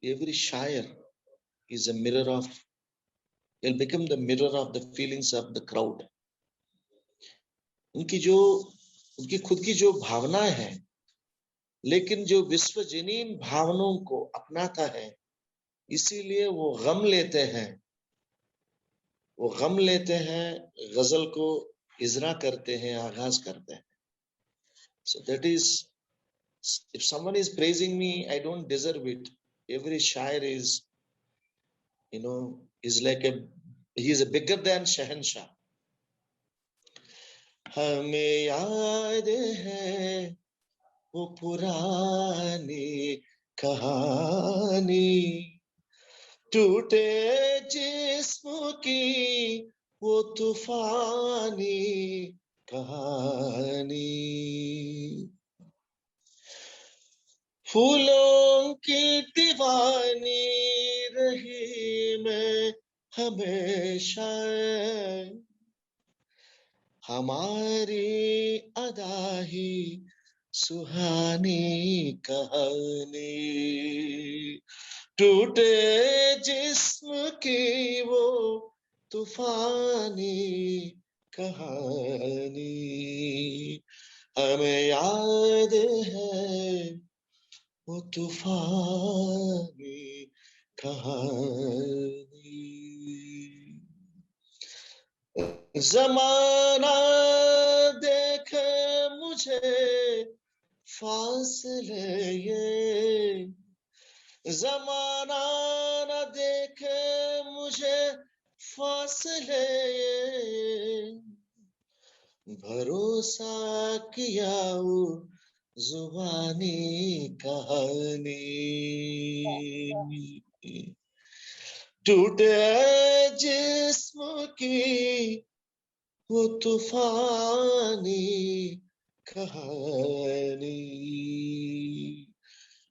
[SPEAKER 14] Every shair is a mirror of, will become the mirror of the feelings of the crowd. उनकी खुद की जो भावनाएं हैं, लेकिन जो विश्वजनीन भावनाओं को अपनाता है, इसीलिए वो गम लेते हैं, गजल को इजरा करते हैं, आगाज करते हैं. So that is, if someone is praising me, I don't deserve it. Every shair is, is like he is bigger than Shahanshah. हमें याद है वो पुरानी कहानी, टूटे जिस्म की वो तूफानी कहानी, फूलों की दीवानी रही मैं हमेशा, हमारी अदा ही सुहानी कहानी, टूटे जिस्म की वो तूफानी कहानी, हमें याद है वो तूफानी कहानी. ज़माना देखे मुझे फासले ये, ज़माना न देखे मुझे फासले ये, भरोसा किया वो जुबानी कहानी, टूटे जिस्म की वो तूफानी कहानी,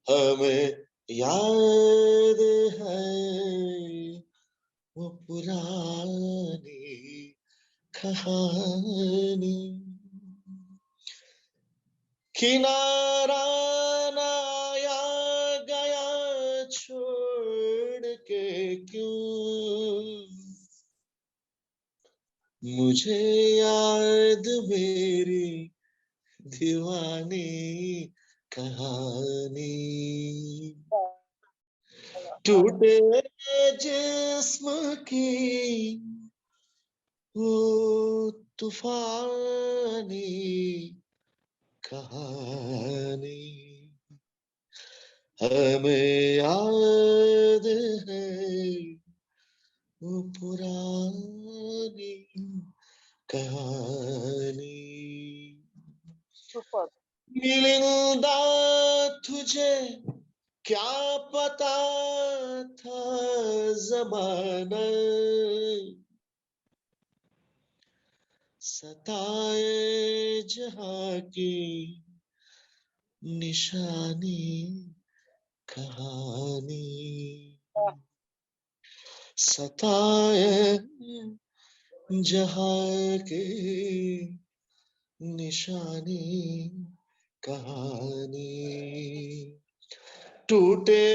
[SPEAKER 14] हमें याद है वो पुरानी कहानी, किनारा ना आया गया छोड़ के क्यों, मुझे याद मेरी दीवानी कहानी, टूटे जिस्म की वो तूफानी कहानी, हमें याद है वो पुरानी कहानी, मिलिंदा तुझे क्या पता था ज़माना, सताए जहां की निशानी कहानी, सताए जहां की निशानी कहानी, टूटे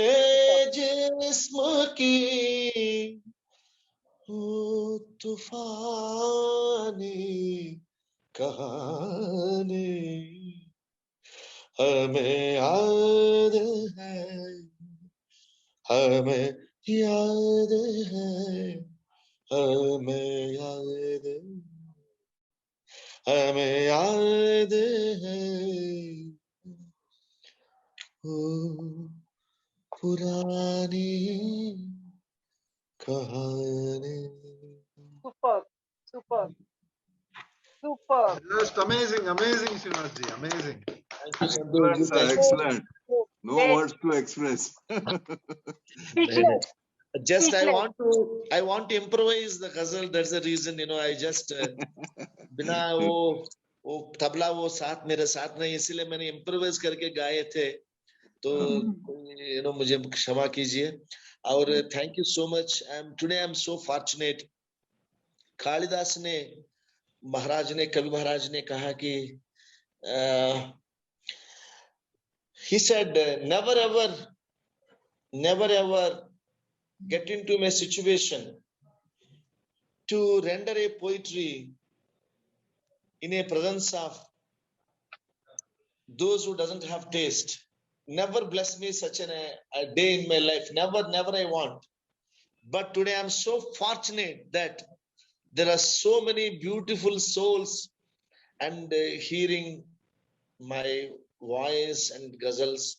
[SPEAKER 14] जिस्म की वो तूफानी कहानी, हमें याद है, हमें याद है, हमें याद, हमें याद है वो पुरानी कहानी।
[SPEAKER 11] Superb, superb, superb.
[SPEAKER 13] Just amazing, amazing, Srinath ji, amazing.
[SPEAKER 14] Thank you,
[SPEAKER 7] Excellent, sir, excellent. No
[SPEAKER 11] Great.
[SPEAKER 7] words to express.
[SPEAKER 11] Speechless.
[SPEAKER 14] Just I
[SPEAKER 11] Speechless.
[SPEAKER 14] want to improvise the ghazal. That's the reason, you know, I just बिना वो तबला वो साथ मेरे साथ नहीं, इसीलिए मैंने improvise करके गाए थे, तो you know मुझे क्षमा कीजिए। और thank you so much. Today I am so fortunate. Kalidas ने, महाराज ने, कवि महाराज ने कहा कि he said never ever get into a situation to render a poetry in a presence of those who doesn't have taste. Never bless me such a day in my life. Never I want. But today I'm so fortunate that there are so many beautiful souls and hearing my voice and ghazals,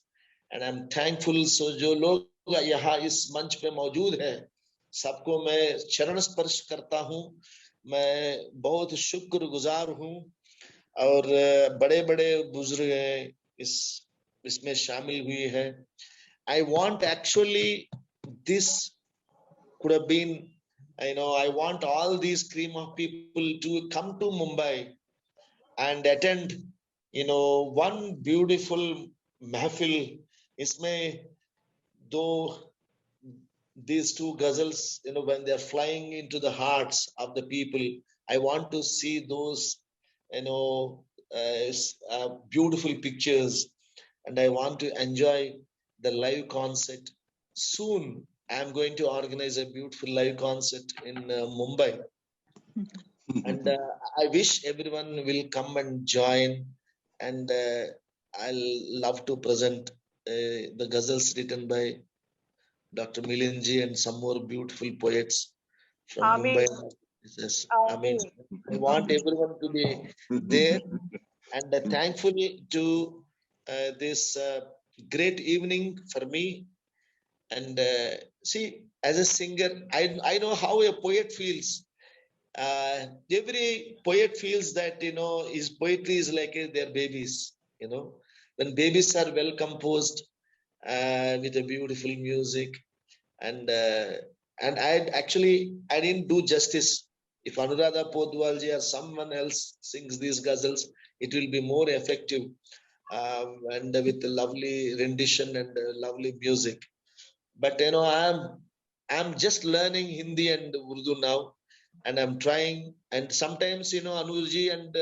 [SPEAKER 14] and I'm thankful. So जो लोग यहाँ इस मंच पे मौजूद हैं, सबको मैं चरण स्पर्श करता हूँ। मैं बहुत शुक्रगुजार हूँ, और बड़े-बड़े बुजुर्ग हैं इसमें शामिल हुई है। I want actually this could have been, you know, I want all these cream of people to come to Mumbai and attend, you know, one beautiful mahfil. इसमें these two ghazals, you know, when they are flying into the hearts of the people, I want to see those, you know, beautiful pictures, and I want to enjoy the live concert. Soon I am going to organize a beautiful live concert in Mumbai, and I wish everyone will come and join, and I'll love to present the ghazals written by Dr. Milinji and some more beautiful poets from Mumbai. Yes, I mean, I want everyone to be there, and thankful to this great evening for me. And see, as a singer, I know how a poet feels. Every poet feels that, you know, his poetry is like their babies. You know, when babies are well composed with a beautiful music, and I didn't do justice. If Anuradha Podwalji or someone else sings these ghazals, it will be more effective. and with lovely rendition and lovely music. But you know, I'm just learning Hindi and Urdu now, and I'm trying. And sometimes, you know, Anuji and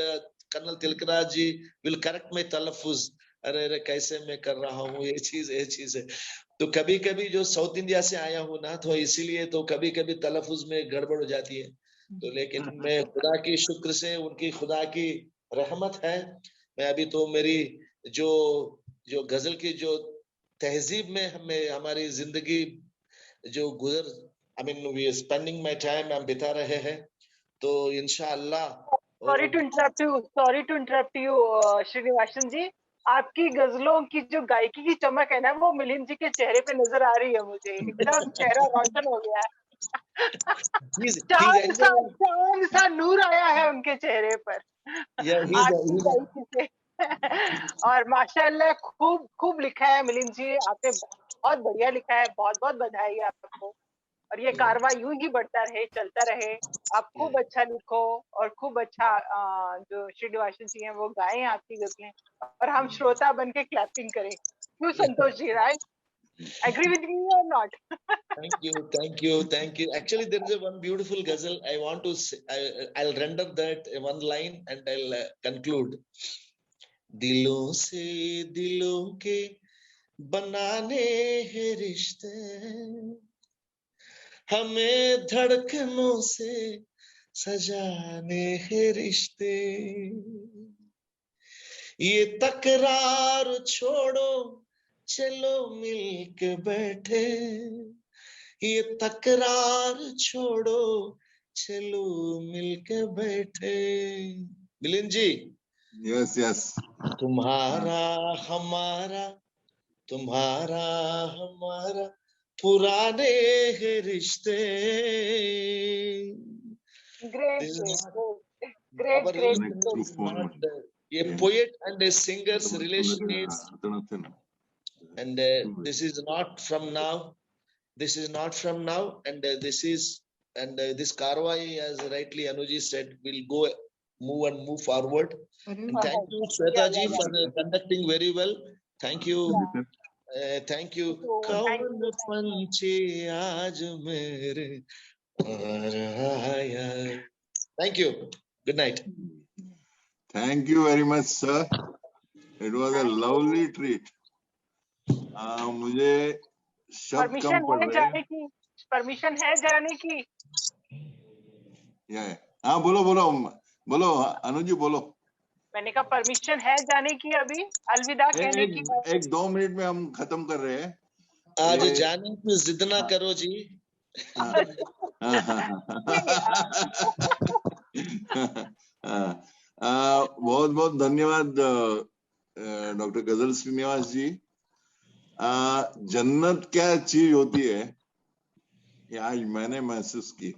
[SPEAKER 14] Colonel Tilakaraja ji will correct my talaffuz. अरे अरे कैसे मैं कर रहा हूँ, ये चीज है. तो कभी कभी जो साउथ इंडिया से आया हूँ ना, तो इसीलिए तो कभी कभी तलफ़ुज़ में गड़बड़ हो जाती है. तो लेकिन मैं खुदा की शुक्र से, उनकी खुदा की रहमत है, मैं अभी तो मेरी जो गजल की जो तहजीब में हमें हमारी जिंदगी जो गुजर, I mean we are spending my time, हम बिता रहे हैं. तो इंशाअल्लाह.
[SPEAKER 11] Sorry to interrupt you, Srinivasan जी. आपकी गजलों की जो गायकी की चमक है ना, वो मिलिंद जी के चेहरे पे नजर आ रही है मुझे. एकदम चेहरा रोशन हो गया है. चांद सा नूर आया है उनके चेहरे पर आपकी गायकी से. और माशाल्लाह खूब लिखा है मिलिंद जी, आपने बहुत बढ़िया लिखा है. बहुत बहुत बधाई आपको. और ये कारवा यूं ही बढ़ता रहे, चलता रहे. आप खूब अच्छा लिखो और खूब अच्छा जो श्रीनिवासन जी हैं वो गाएं आपकी गजलें, और हम श्रोता बन के क्लैपिंग करें. क्यों Santosh ji, right? Agree with me or not?
[SPEAKER 14] Thank you. Actually, there is one beautiful ghazal. I want to say, I'll render that one line and I'll conclude. दिलों से दिलों के बनाने हैं रिश्ते, हमें धड़कनों से सजाने हैं रिश्ते. ये तकरार छोड़ो, चलो मिल के बैठे. ये तकरार छोड़ो, चलो मिल के बैठे. मिलिंद जी.
[SPEAKER 7] यस.
[SPEAKER 14] तुम्हारा हमारा पुराने हैं रिश्ते.
[SPEAKER 11] Great.
[SPEAKER 14] A poet and a singer's relation is, and this is not from now. And this Karwai, as rightly Anuji said, will move forward. And thank you, Shweta ji, for conducting very well. Thank you. Thank you. कौन पंछी आज मेरे आया. Thank you. Good night.
[SPEAKER 7] Thank you very much, sir. It was a lovely treat. मुझे शब्द कम पड़ रहे हैं.
[SPEAKER 11] परमिशन है जाने की.
[SPEAKER 7] हाँ बोलो अनुज जी बोलो.
[SPEAKER 11] मैंने कहा परमिशन है जाने की, अभी अलविदा कहने की.
[SPEAKER 7] 1-2 मिनट में हम खत्म कर रहे हैं.
[SPEAKER 14] आज जाने की जिद ना करो जी.
[SPEAKER 7] बहुत बहुत धन्यवाद डॉक्टर गजल श्रीनिवास जी. जन्नत क्या चीज होती है ये आज मैंने महसूस की.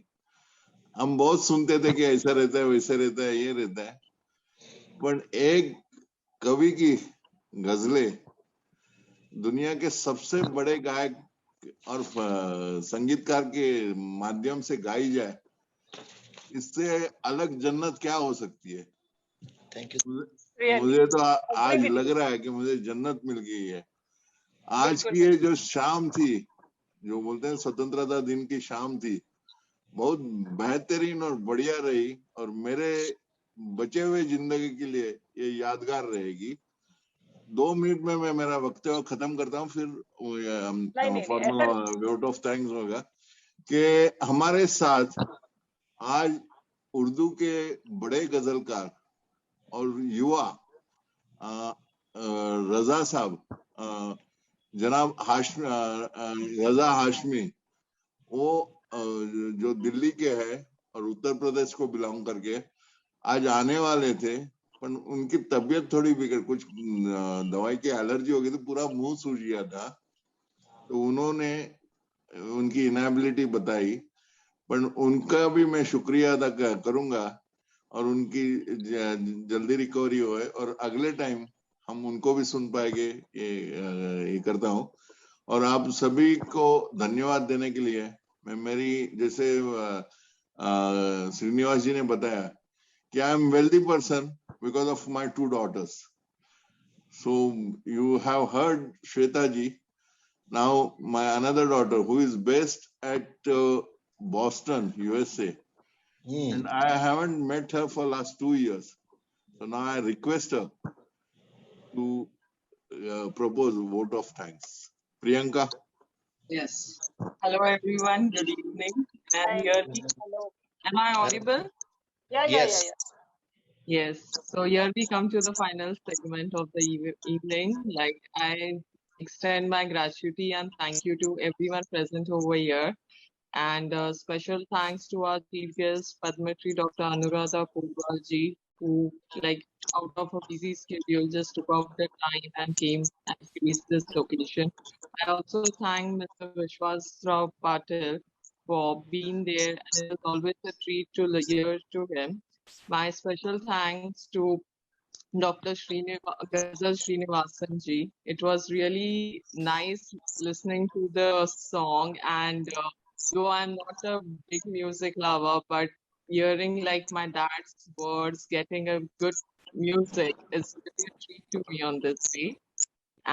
[SPEAKER 7] हम बहुत सुनते थे कि ऐसा रहता है, वैसा रहता है, ये रहता है, पर एक कवि की गजलें दुनिया के सबसे बड़े गायक और संगीतकार के माध्यम से गाई जाए, इससे अलग जन्नत क्या हो सकती है.
[SPEAKER 14] Thank you.
[SPEAKER 7] मुझे तो आज लग रहा है कि मुझे जन्नत मिल गई है. आज की ये जो शाम थी, जो बोलते हैं स्वतंत्रता दिन की शाम थी, बहुत बेहतरीन और बढ़िया रही और मेरे बचे हुए जिंदगी के लिए ये यादगार रहेगी. 2 मिनट में मैं मेरा वक्तव्य खत्म करता हूँ, फिर फॉर्मल वोट ऑफ थैंक्स होगा कि हमारे साथ आज उर्दू के बड़े गजलकार और युवा रजा साहब, जनाब रजा हाशमी, वो जो दिल्ली के है और उत्तर प्रदेश को बिलोंग करके आज आने वाले थे, पर उनकी तबीयत थोड़ी बिगड़, कुछ दवाई की एलर्जी हो गई थी, पूरा मुंह सूज गया था, तो उन्होंने उनकी इनएबिलिटी बताई, पर उनका भी मैं शुक्रिया अदा करूंगा और उनकी जल्दी रिकवरी होए और अगले टाइम हम उनको भी सुन पाएंगे, ये करता हूँ. और आप सभी को धन्यवाद देने के लिए मैं मेरी जैसे श्रीनिवास जी ने बताया कि I am wealthy person because of my 2 daughters. So you have heard Shweta ji. Now my another daughter who is based at Boston, USA, and I haven't met her for last 2 years. So now I request her to propose a vote of thanks. Priyanka.
[SPEAKER 15] Yes. Hello, everyone. Good evening. And
[SPEAKER 11] Hi.
[SPEAKER 15] here we,
[SPEAKER 11] Hello.
[SPEAKER 15] am I audible?
[SPEAKER 11] Yeah.
[SPEAKER 15] Yes. So here we come to the final segment of the evening. Like, I extend my gratitude and thank you to everyone present over here. And special thanks to our chief guest, Padma Shri Dr. Anuradha Purwal ji, who, like, out of a busy schedule, just took out the time and came and graced this occasion. I also thank Mr. Vishwas Rao Patil for being there, and it is always a treat to hear to him. My special thanks to Dr. Ghazal Srinivasan ji. It was really nice listening to the song, and though I'm not a big music lover, but hearing like my dad's words, getting a good music is really a treat to me on this day.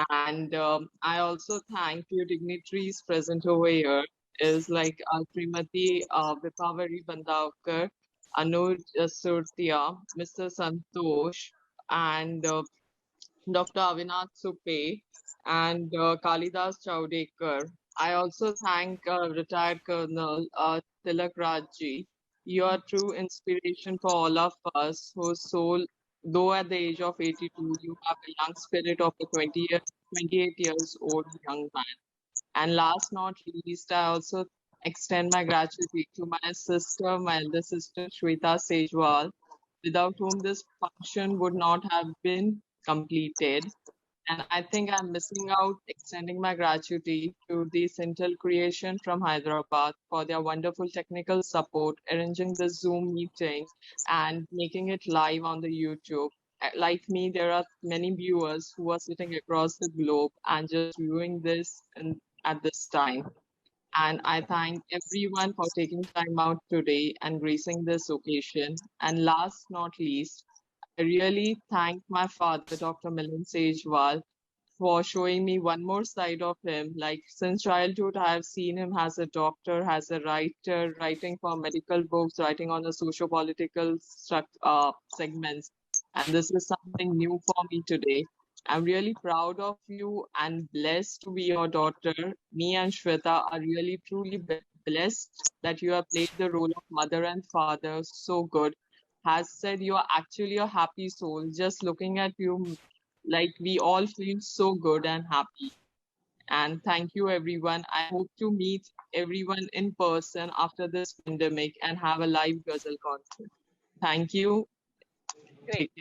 [SPEAKER 15] And I also thank few dignitaries present over here. Is like Srimati Viphavari Bandavkar, Anuj Surtia, Mr. Santosh, and Dr. Avinath Supe, and Kalidas Chowdekar. I also thank retired Colonel Tilak Rajji. You are true inspiration for all of us whose soul, though at the age of 82, you have a young spirit of a 28 years old young man. And last not least, I also extend my gratitude to my sister, my elder sister, Shweta Sejwal, without whom this function would not have been completed. And I think I'm missing out extending my gratitude to the Sintel Creation from Hyderabad for their wonderful technical support, arranging the Zoom meeting and making it live on the YouTube. Like me, there are many viewers who are sitting across the globe and just viewing this at this time. And I thank everyone for taking time out today and gracing this occasion. And last not least, I really thank my father, Dr. Milind Sejwal, for showing me one more side of him. Like since childhood, I have seen him as a doctor, as a writer, writing for medical books, writing on the socio-political segments. And this is something new for me today. I'm really proud of you and blessed to be your daughter. Me and Shweta are really truly blessed that you have played the role of mother and father so good. Has said you are actually a happy soul. Just looking at you, like we all feel so good and happy. And thank you, everyone. I hope to meet everyone in person after this pandemic and have a live Ghazal concert. Thank you.
[SPEAKER 11] Great.